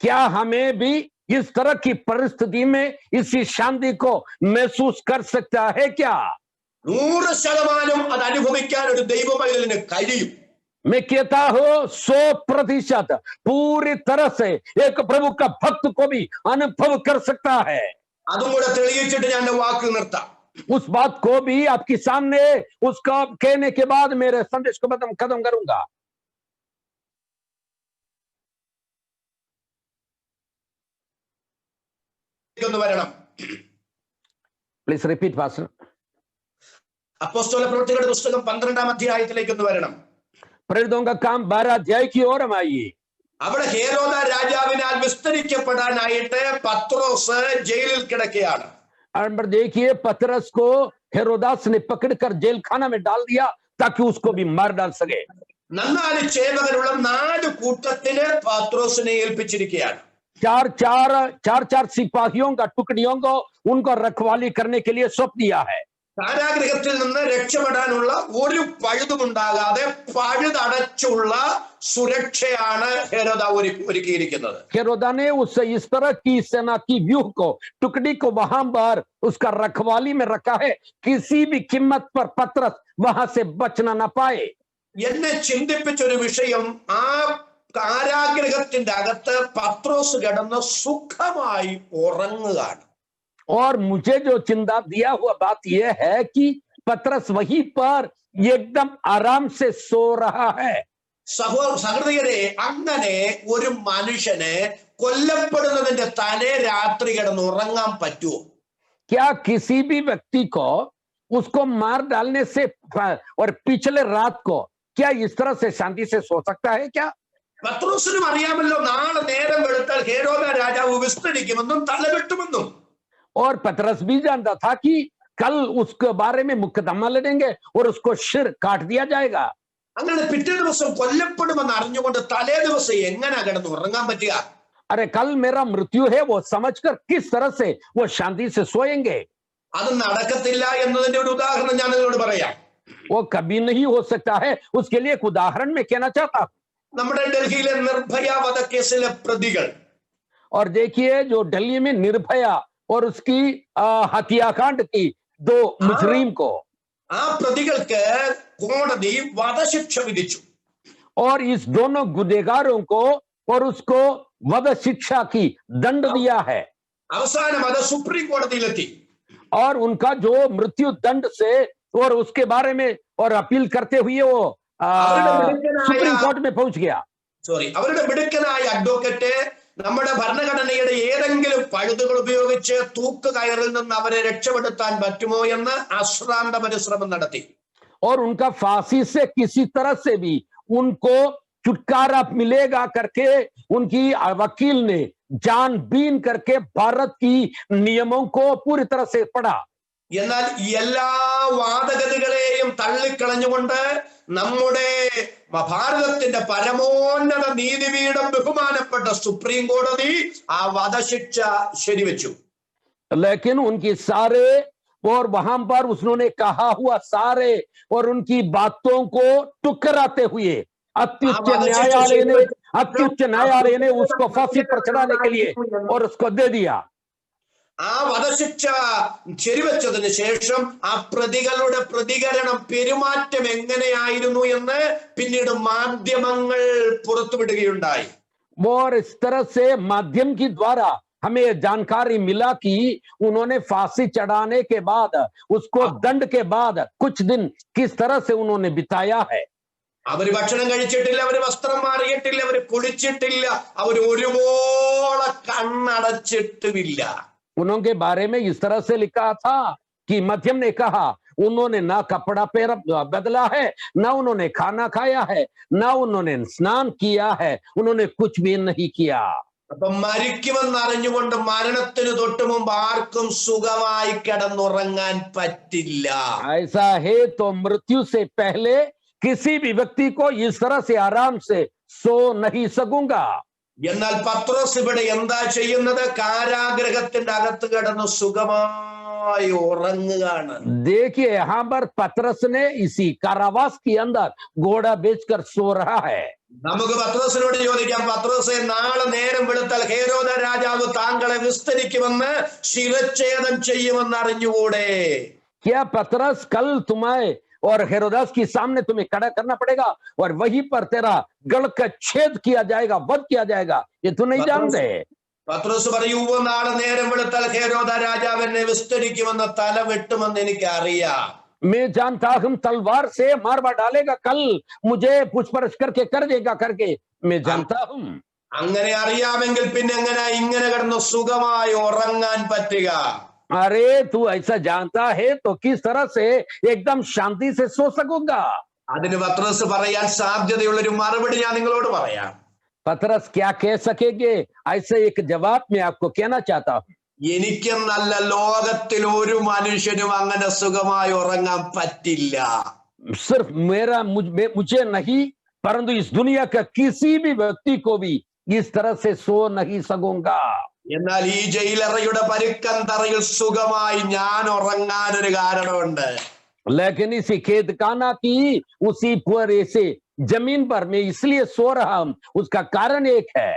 क्या हमें भी इस तरह की परिस्थिति में इसी शांति को महसूस कर सकता है क्या? 100% അത് അനുഭവിക്കാൻ ഒരു ദൈവമൈതലിന് കഴിയും. मैं कहता हूं 100% पूरी तरह से एक प्रभु का भक्त को भी अनुभव कर सकता है। അതും കൂടെ തെളിയിച്ചിട്ട് ഞാൻ എൻ്റെ വാക്ക് നിർത്താം. उस बात को भी आपके सामने उसका कहने के बाद मेरे संदेश को खत्म करूंगा। വരണം. Please repeat pastor. അപ്പോസ്തല പ്രവൃത്തികളുടെ പുസ്തകം 12-ാം അധ്യായത്തിലേക്ക് ഒന്ന് വരണം. प्रेरितों का काम 12 अध्याय की ओर हम आइए। അവിടെ ഹേരോദ രാജാവിനാൽ വിസ്തരിക്കപ്പെടാനായിട്ട് പത്രോസ് ജയിലിൽ കിടക്കുകയാണ്. और देखिए पतरस को हेरोदास ने पकड़कर जेल खाना में डाल दिया ताकि उसको भी मार डाल सके। 4 ചേവകരുള്ള 4 കൂട്ടത്തിന് പത്രോസിനെ ഏൽപ്പിച്ചിരിക്കുകയാണ്. चार सिपाहियों का टुकड़ियों को उनको रखवाली करने के लिए सौंप दिया है। കാരാഗൃഹത്തിൽ നിന്ന് രക്ഷപ്പെടാനുള്ള ഒരു പഴുതുമുണ്ടാകാതെ പഴുതടച്ചുള്ള സുരക്ഷയാണ് ഹെരോദ ഒരുക്കിയിരിക്കുന്നത്. हेरोदा ने इस तरह की सेना की व्यूह को टुकड़ी को वहां पर उसका रखवाली में रखा है, किसी भी कीमत पर पतरस वहां से बचना ना पाए। എന്നെ ചിന്തിപ്പിച്ചൊരു വിഷയം, ആ കാരാഗൃഹത്തിന്റെ അകത്ത് പത്രോസ് കിടന്ന് സുഖമായി ഉറങ്ങുകയാണ്. और मुझे जो चिंता दिया हुआ बात यह है कि पतरस वहीं पर एकदम आराम से सो रहा है। സഹോദരരെ, അങ്ങനെ ഒരു മനുഷ്യനെ കൊല്ലപ്പെടുന്നതിന്റെ തലേ രാത്രി കിടന്ന് ഉറങ്ങാൻ പറ്റുമോ? क्या किसी भी व्यक्ति को उसको मार डालने से और पिछले रात को क्या इस तरह से शांति से सो सकता है क्या? പത്രോസിനും അറിയാമല്ലോ, നാളെ നേരം വെളുത്താൽ ഹെരോദ രാജാവ് വിസ്തരിക്കുമെന്നും തലവെട്ടുമെന്നും. और पतरस भी जानता था कि कल उसके बारे में मुकदमा लड़ेंगे और उसको सिर काट दिया जाएगा। അങ്ങനെ പിറ്റേ ദിവസം കൊല്ലപ്പെടുമെന്ന് അറിഞ്ഞുകൊണ്ട് തലേ ദിവസം എങ്ങനെ കിടന്ന് ഉറങ്ങാൻ പറ്റുക? अरे कल मेरा मृत्यु है वो समझकर किस तरह से वो शांति से सोएंगे? അത് നടക്കത്തില്ല എന്നതിന്റെ ഒരു ഉദാഹരണം ഞാൻ നിങ്ങളോട് പറയാം. वो कभी नहीं हो सकता है, उसके लिए एक उदाहरण में कहना चाहता हूं। നമ്മുടെ ഡൽഹിയിലെ നിർഭയ വധക്കേസിലെ പ്രതികൾ, और देखिए जो दिल्ली में निर्भया और उसकी हत्याकांड की 2 मुजरिम को, ആ പ്രതികൾക്ക് കോടതി വധശിക്ഷ വിധിച്ചു. और इस दोनों गुनहगारों को और उसको वध शिक्षा की दंड दिया है। അവസാനം അത് സുപ്രീം കോടതിയിലെത്തി. और उनका जो मृत्यु दंड से और उसके बारे में और अपील करते हुए वो सुप्रीम कोर्ट में पहुंच गया। അവരുടെ മിടുക്കനായ അഡ്വക്കേറ്റ് നമ്മുടെ ഭരണഘടനയുടെ ഏതെങ്കിലും പഴുതുകൾ ഉപയോഗിച്ച് തൂക്കുകയറിൽ നിന്ന് അവരെ രക്ഷപ്പെടുത്താൻ പറ്റുമോ എന്ന് അശ്രാന്ത പരിശ്രമം നടത്തി. और उनका फांसी से किसी तरह से भी उनको छुटकारा मिलेगा करके उनकी वकील ने जानबीन करके भारत की नियमों को पूरी तरह से पढ़ा। എന്നാൽ എല്ലാ വാദഗതികളെയും തള്ളിക്കളഞ്ഞുകൊണ്ട് നമ്മുടെ ഭാരതത്തിന്റെ പരമോന്നത നീതിപീഠം ബഹുമാനപ്പെട്ട സുപ്രീം കോടതി ആ വധശിക്ഷ ശരിവെച്ചു. लेकिन उनकी सारे और वहां पर उन्होंने कहा हुआ सारे और उनकी बातों को टुकराते हुए अत्युच्च न्यायालय ने उसको फांसी पर चढ़ाने के लिए और उसको दे दिया। ആ വധശിക്ഷ ശരിവെച്ചതിന് ശേഷം ആ പ്രതികളുടെ പ്രതികരണം, പെരുമാറ്റം എങ്ങനെയായിരുന്നു എന്ന് പിന്നീട് മാധ്യമങ്ങൾ പുറത്തുവിടുകയുണ്ടായി. और इस तरह से माध्यम के द्वारा हमें जानकारी मिला कि उन्होंने फांसी चढ़ाने के बाद उसको दंड के बाद कुछ दिन किस तरह से उन्होंने बिताया है। അവര് ഭക്ഷണം കഴിച്ചിട്ടില്ല, അവര് വസ്ത്രം മാറിയിട്ടില്ല, അവര് കുളിച്ചിട്ടില്ല, അവര് ഒരുപോലെ കണ്ണടച്ചിട്ടുമില്ല. उनके बारे में इस तरह से लिखा था कि मध्यम ने कहा उन्होंने ना कपड़ा बदला है, ना उन्होंने खाना खाया है, ना उन्होंने स्नान किया है, उन्होंने कुछ भी नहीं किया। അപ്പൊ മരിക്കുമെന്ന് അറിഞ്ഞുകൊണ്ട് മരണത്തിന് തൊട്ട് മുമ്പ് ആർക്കും സുഖമായി കിടന്നുറങ്ങാൻ പറ്റില്ല. ऐसा है तो मृत्यु से पहले किसी भी व्यक्ति को इस तरह से आराम से सो नहीं सकूंगा. എന്നാൽ പത്രോസ് ഇവിടെ എന്താ ചെയ്യുന്നത്? കാരാഗ്രഹത്തിന്റെ അകത്ത് കിടന്ന് സുഖമായി ഉറങ്ങുകയാണ്. देखिए यहाँ पर पतरस ने इसी कारावास के अंदर घोड़ा बेचकर सो रहा है. നമുക്ക് പത്രോസിനോട് ചോദിക്കാം, പത്രോസെ, നാളെ നേരം വെളുത്താൽ ഹേരോദ രാജാവ് താങ്കളെ വിസ്തരിക്കുമെന്ന് ശിരച്ഛേദം ചെയ്യുമെന്ന് അറിഞ്ഞുകൂടെ? क्या पतरस कल तुम्हें और हेरोदास के सामने तुम्हें खड़ा करना पड़ेगा और वहीं पर तेरा गल का छेद किया जाएगा, वध किया जाएगा, ये तू नहीं जानते? പത്രോസ് പറയൂ, നാളെ നേരം വെളുത്താൽ ഹേരോദ രാജാവ് എന്നെ വിസ്തരിക്കുമെന്ന് തല വെട്ടുമെന്ന് എനിക്ക് അറിയാം. मैं जानता हूं तलवार से मारवा डालेगा, कल मुझे पूछपरछ करके कर देगा करके मैं जानता हूं. അങ്ങനെ അറിയാമെങ്കിൽ പിന്നെ എങ്ങനെ ഇങ്ങനെ കിടന്ന് സുഖമായി ഉറങ്ങാൻ പറ്റുക? अरे तू ऐसा जानता है तो किस तरह से एकदम शांति से सो सकूंगा? അതിന് പത്രോസ് പറയാൻ സാധ്യതയുള്ളൊരു മറുപടി ഞാൻ നിങ്ങളോട് പറയാം. पतरस क्या कह सकेंगे? ऐसे एक जवाब मैं आपको कहना चाहता हूं. എനിക്കെന്നല്ല, ലോകത്തിൽ ഒരു മനുഷ്യനും അങ്ങനെ സുഖമായി ഉറങ്ങാൻ പറ്റില്ല. सिर्फ मुझे नहीं, परंतु इस दुनिया का किसी भी व्यक्ति को भी इस तरह से सो नहीं सकूंगा. എന്നാൽ ഈ ജയിലറയുടെ പരുക്കൻ തറയിൽ സുഖമായി ഞാൻ ഉറങ്ങാനൊരു കാരണമുണ്ട്. लेकिन इसी खेतखाना की उसी पूरे से जमीन पर मैं इसलिए सो रहा हूं, उसका कारण एक है.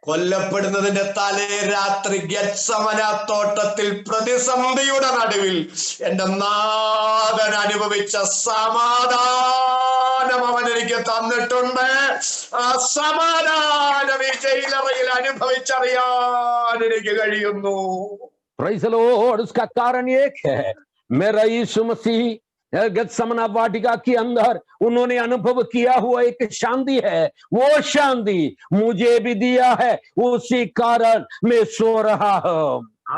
കൊല്ലപ്പെടുന്നതിന്റെ തലേ രാത്രി ഗെത്സമന തോട്ടത്തിൽ പ്രതിസന്ധിയുടെ നടുവിൽ എന്റെ നാഥൻ അനുഭവിച്ച സമാധാനം അവൻ എനിക്ക് തന്നിട്ടുണ്ട്. ആ സമാധാനം ഈ ജയിലറയിൽ അനുഭവിച്ചറിയാൻ എനിക്ക് കഴിയുന്നു. Praise the Lord, उसका कारण एक है, मेरा यीशु मसीह गत्समना वाटिका के अंदर उन्होंने अनुभव किया हुआ एक शांति है, वो शांति मुझे भी दिया है, उसी कारण मैं सो रहा हूं.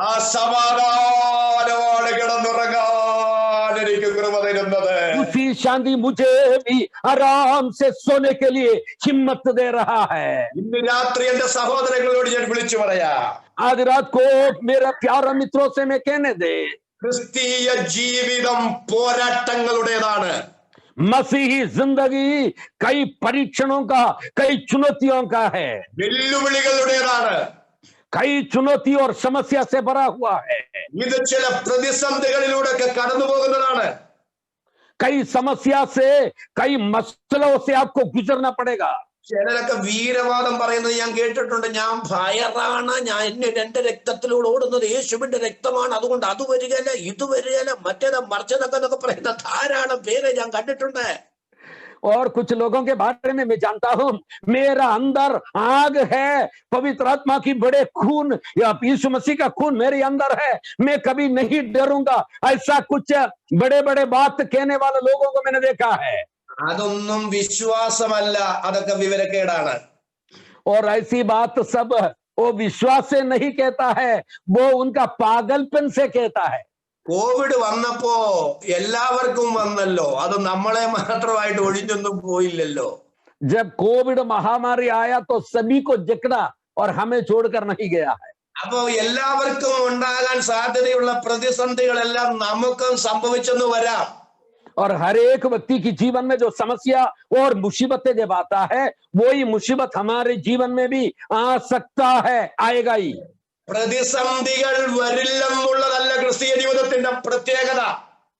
ആ സമാധാനമാണ് കിടന്നുറങ്ങാൻ എനിക്ക് കൃപ തരുന്നത്. उसी शांति मुझे भी आराम से सोने के लिए हिम्मत दे रहा है. ഇന്ന് രാത്രി എന്റെ സഹോദരങ്ങളോട് ഞാൻ വിളിച്ചു പറയാ, आज रात को मेरे प्यारे मित्रों से मैं कहने दे, ക്രിസ്തീയ ജീവിതം പോരാട്ടങ്ങളുടേതാണ്. मसीही जिंदगी कई परीक्षणों का, कई चुनौतियों का है, വെല്ലുവിളികളുടേതാണ്. कई चुनौती और समस्या से भरा हुआ है. ഇത് ചില പ്രതിസന്ധികളിലൂടെ കടന്നു പോകുന്നതാണ്. कई समस्या से, कई मसलों से आपको गुजरना पड़ेगा. ചിലരൊക്കെ വീരവാദം പറയുന്നത് ഞാൻ കേട്ടിട്ടുണ്ട്. ഞാൻ ഫയറാണ്, ഞാൻ എന്റെ രക്തത്തിലൂടെ ഓടുന്നത് യേശുവിന്റെ രക്തമാണ്, അതുകൊണ്ട് അത് വരികയല്ല, ഇത് വരികയല്ല, മറ്റേതാ മറിച്ചതൊക്കെ എന്നൊക്കെ പറയുന്ന ധാരാളം പേരെ ഞാൻ കണ്ടിട്ടുണ്ട്. और कुछ लोगों के बारे में मैं जानता हूं, मेरा अंदर आग है, पवित्र आत्मा की बड़े खून या यीशु मसीह का खून मेरे अंदर है, मैं कभी नहीं डरूंगा, ऐसा कुछ बड़े बड़े बात कहने वाले लोगों को मैंने देखा है. അതൊന്നും വിശ്വാസമല്ല, അതൊക്കെ വിവരക്കേടാണ്. और ऐसी बात सब वो विश्वास से नहीं कहता है, वो उनका पागलपन से कहता है. കോവിഡ് വന്നപ്പോ എല്ലാവർക്കും വന്നല്ലോ, അത് നമ്മളെ മാത്രമായിട്ട് ഒഴിഞ്ഞൊന്നും പോയില്ലല്ലോ. जब कोविड महामारी आया तो सभी को जकड़ा और हमें छोड़कर नहीं गया है. അപ്പോ എല്ലാവർക്കും ഉണ്ടാകാൻ സാധ്യതയുള്ള പ്രതിസന്ധികളെല്ലാം നമുക്കും സംഭവിച്ചെന്ന് വരാം. और हर एक व्यक्ति की जीवन में जो समस्या और मुसीबतें जब आता है, वही मुसीबत हमारे जीवन में भी आ सकता है, आएगा ही. പ്രതിസന്ധികൾ വരില്ലെന്നുള്ളതല്ല ക്രിസ്തീയ ജീവിതത്തിന്റെ പ്രത്യേകത.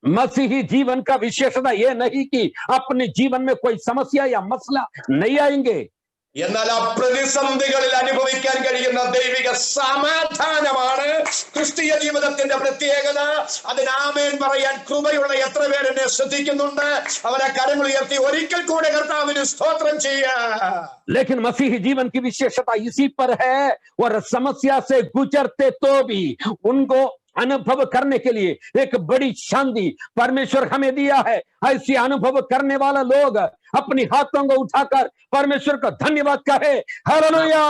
मसीही जीवन का विशेषता ये नहीं कि अपने जीवन में कोई समस्या या मसला नहीं आएंगे, എന്നാൽ ആ പ്രതിസന്ധികളിൽ അനുഭവിക്കാൻ കഴിയുന്ന ദൈവിക സമാധാനമാണ് ക്രിസ്തീയ ജീവിതത്തിന്റെ പ്രത്യേകത. അതിന് ആമേൻ പറയാൻ കൃപയുള്ള എത്ര പേര് എന്നെ ശ്രദ്ധിക്കുന്നുണ്ട്? അവരെ കരങ്ങൾ ഉയർത്തി ഒരിക്കൽ കൂടെ കർത്താവിന് സ്തോത്രം ചെയ്യാം. लेकिन मसीही जीवन की विशेषता इसी पर है, और समस्या से गुजरते तो भी उनको अनुभव करने के लिए एक बड़ी शांति परमेश्वर हमें दिया है. ऐसे अनुभव करने वाला लोग अपनी हाथों को उठाकर परमेश्वर का धन्यवाद कहे. हालेलुया.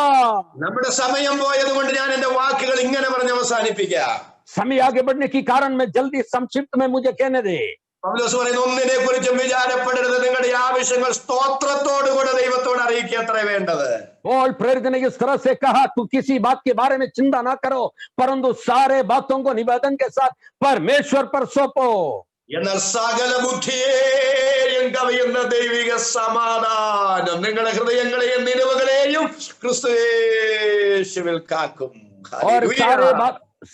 നമ്മുടെ സമയം പോയത് കൊണ്ട് ഞാൻ എന്റെ വാക്കുകൾ ഇങ്ങനെ പറഞ്ഞ് അവസാനിപ്പിക്കാം. समय आगे बढ़ने के कारण में जल्दी संक्षिप्त में मुझे कहने दे. പൗലോസ് പറയുന്നു, ഒന്നിനെ കുറിച്ചും വിചാരപ്പെടരുത്, നിങ്ങളുടെ ആവശ്യങ്ങൾ സ്തോത്രത്തോടുകൂടെ ദൈവത്തോട് അറിയിക്കുക അത്ര വേണ്ടത്. पौल प्रेरित ने इस तरह से कहा, तू किसी बात के बारे में चिंता ना करो, परंतु सारे बातों को निवेदन के साथ परमेश्वर पर सौंपो. എന്നാൽ സകല ബുദ്ധിയെയും കവിയുന്ന ദൈവിക സമാധാനം നിങ്ങളുടെ ഹൃദയങ്ങളെയും നിലവുകളെയും ക്രിസ്തുയേശുവിൽ കാക്കും. और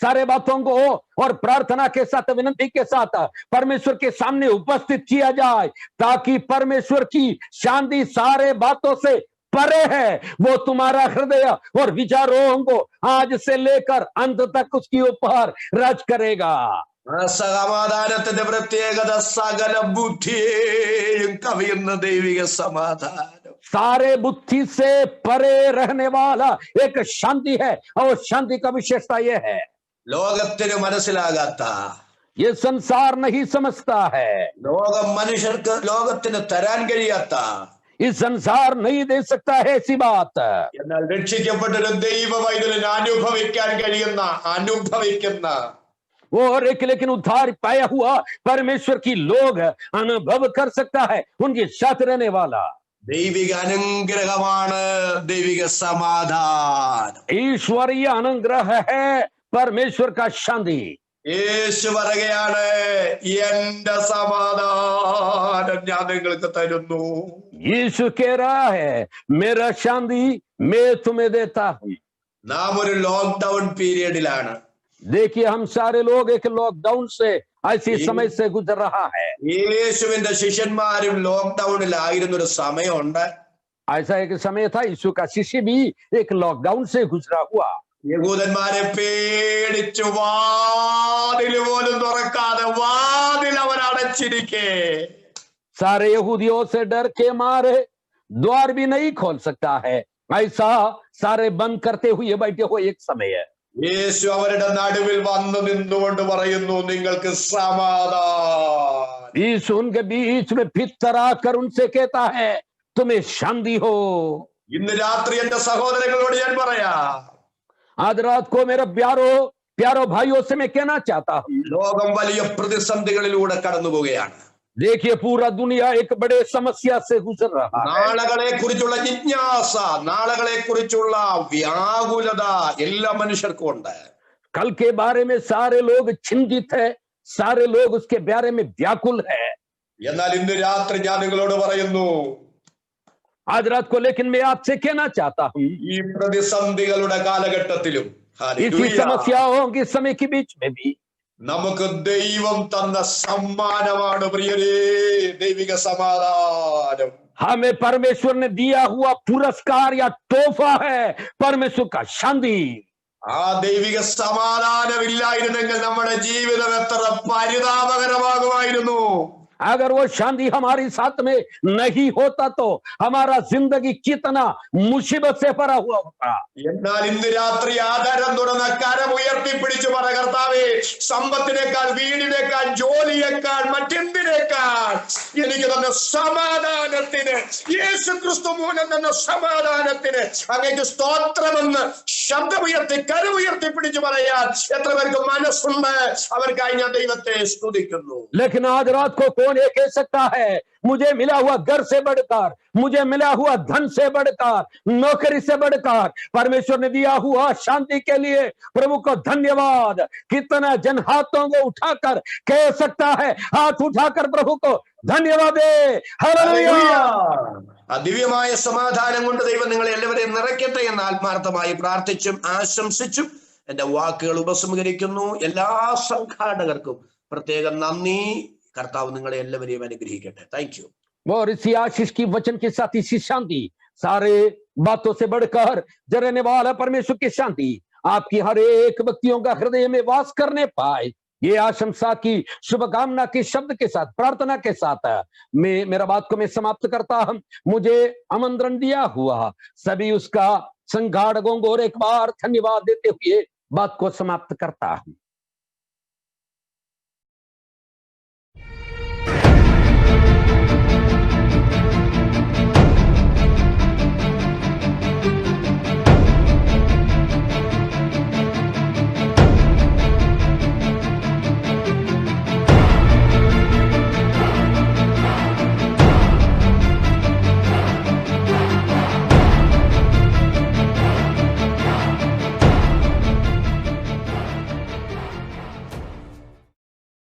सारे बातों को और प्रार्थना के साथ, विनती के साथ परमेश्वर के सामने उपस्थित किया जाए, ताकि परमेश्वर की शांति सारे बातों से परे है, वो तुम्हारा हृदय और विचारों को आज से लेकर अंत तक उसकी उपहार राज करेगा. ആ സമാധാനത്തിന്റെ പ്രത്യേകത സകല ബുദ്ധിയെയും കവിയുന്ന ദൈവിക സമാധാനം. सारे बुद्धि से परे रहने वाला एक शांति है, और शांति का विशेषता यह है, ലോകത്തിന് മനസ്സിലാകാത്ത, ये संसार नहीं समझता है, ലോകം മനുഷ്യർക്ക് ലോകത്തിന് തരാൻ കഴിയാത്ത, इस संसार नहीं दे सकता है ऐसी बात, എന്നാൽ രക്ഷിക്കപ്പെട്ടൊരു ദൈവ വൈതലിന് അനുഭവിക്കാൻ അനുഭവിക്കുന്ന और एक लेकिन उद्धार पाया हुआ परमेश्वर की लोग अनुभव कर सकता है उनके साथ रहने वाला ദൈവിക അനുഗ്രഹമാണ് ദൈവിക സമാധാനം. ईश्वरीय अनुग्रह है परमेश्वर का शांति. യേശു പറയുകയാണ്, എന്റെ സമാധാനം ഞാൻ നിങ്ങൾക്ക് തരുന്നു. यीशु कह रहा है, मेरा शांति मैं तुम्हें देता हूं. നാം ഒരു ലോക്ക്ഡൌൺ പീരിയഡിലാണ്. देखिए, हम सारे लोग एक लॉकडाउन से ऐसी समय से गुजर रहा है. യേശുവിന്റെ ശിഷ്യന്മാരും ലോക്ക്ഡൌണിലായിരുന്ന ഒരു സമയമുണ്ട്. ऐसा एक समय था, यीशु का शिष्य भी एक लॉकडाउन से गुजरा हुआ. യഹൂദന്മാരെ പേടിച്ചു വാതിൽ പോലും തുറക്കാതെ വാതിൽ അവർ അടച്ചിരിക്കെ सारे यहूदियों से डर के मारे द्वार भी नहीं खोल सकता है, ऐसा सारे बंद करते हुए बैठे हुए एक समय है. യേശു അവരുടെ നടുവിൽ വന്നു നിന്നുകൊണ്ട് പറയുന്നു, നിങ്ങൾക്ക് സമാധാനം. यीशु उनके बीच में भीतर आकर उनसे कहता है, तुम्हें शांति हो. ഇന്ന് രാത്രി എന്റെ സഹോദരങ്ങളോട് ഞാൻ പറയാം, आज रात को मेरा प्यारो भाइयों से मैं कहना चाहता हूं, ലോകം വലിയ പ്രതിസന്ധികളിലൂടെ കടന്നു പോവുകയാണ്. देखिए पूरा दुनिया एक बड़े समस्या से गुजर रहा है. നാളകളെ കുറിച്ചുള്ള ജിജ്ഞാസ, നാളകളെ കുറിച്ചുള്ള വ്യാകുലത എല്ലാ മനുഷ്യർക്കും ഉണ്ട്. कल के बारे में सारे लोग चिंतित है, सारे लोग उसके बारे में व्याकुल है. എന്നാൽ ഇന്ന് രാത്രി ഞാൻ നിങ്ങളോട് പറയുന്നു, आज रात को लेकिन मैं आपसे कहना चाहता हूं, ഈ പ്രതിസന്ധികളുടെ കാലഘട്ടത്തിലും इसी समस्याओं के समय के बीच में भी നമുക്ക് ദൈവം തന്ന സമ്മാനമാണ് പ്രിയരേ ദൈവിക സമാധാനം. हमें परमेश्वर ने दिया हुआ पुरस्कार या तोहफा है परमेश्वर का शांति. ആ ദൈവിക സമാധാനമില്ലായിരുന്നെങ്കിൽ നമ്മുടെ ജീവിതം എത്ര പരിതാപകരമാകുമായിരുന്നു. अगर वो शांति हमारी साथ में नहीं होता तो हमारा जिंदगी कितना मुसीबत से भरा हुआ होता. എന്നാൽ ഇന്ന് രാത്രി ആധാരം തുറന്ന കരം ഉയർത്തിപ്പിടിച്ചു പറ, കർത്താവേ, സമ്പത്തിനേക്കാൾ, വീടിനേക്കാൾ, ജോലിയേക്കാൾ, മറ്റെന്തിനേക്കാൾ എനിക്ക് തന്നെ സമാധാനത്തിന്, യേശു ക്രിസ്തു മൂലം തന്നെ സമാധാനത്തിന് അങ്ങേക്ക് സ്തോത്രമെന്ന് ശബ്ദമുയർത്തി കരമുയർത്തിപ്പിടിച്ചു പറയാൻ എത്ര പേർക്ക് മനസ്സുണ്ട്? അവർക്കായി ഞാൻ ദൈവത്തെ സ്തുതിക്കുന്നു. लेकिन आज रात को कौन ये कह सकता है, मुझे मिला हुआ घर से बढ़कर, मुझे मिला हुआ धन से बढ़कर, नौकरी से बढ़कर परमेश्वर ने दिया हुआ शांति के लिए प्रभु को धन्यवाद. कितना जन हाथों को उठाकर कह सकता है, हाथ उठाकर प्रभु को धन्यवाद दे. हालेलुया. ആ ദിവ്യമായ സമാധാനം കൊണ്ട് ദൈവം നിങ്ങളെ എല്ലാവരെയും നിറയ്ക്കട്ടെ എന്ന് ആത്മാർത്ഥമായി പ്രാർത്ഥിച്ചും ആശംസിച്ചും എന്റെ വാക്കുകൾ ഉപസംഹരിക്കുന്നു. എല്ലാ സംഘാടകർക്കും പ്രത്യേകം നന്ദി. കർത്താവ് നിങ്ങളെ എല്ലാവരെയും അനുഗ്രഹിക്കട്ടെ. Thank you. और इसी आशीष की वचन के साथ इसी शांति, सारे बातों से बढ़कर जरने वाला परमेश्वर की शांति आपकी हर एक व्यक्तियों का हृदय में वास करने पाए, ये आशंसा की शुभकामना के शब्द के साथ, प्रार्थना के साथ मेरा बात को मैं समाप्त करता हूं. मुझे आमंत्रण दिया हुआ सभी उसका संघाड़कों को और एक बार धन्यवाद देते हुए बात को समाप्त करता हूं.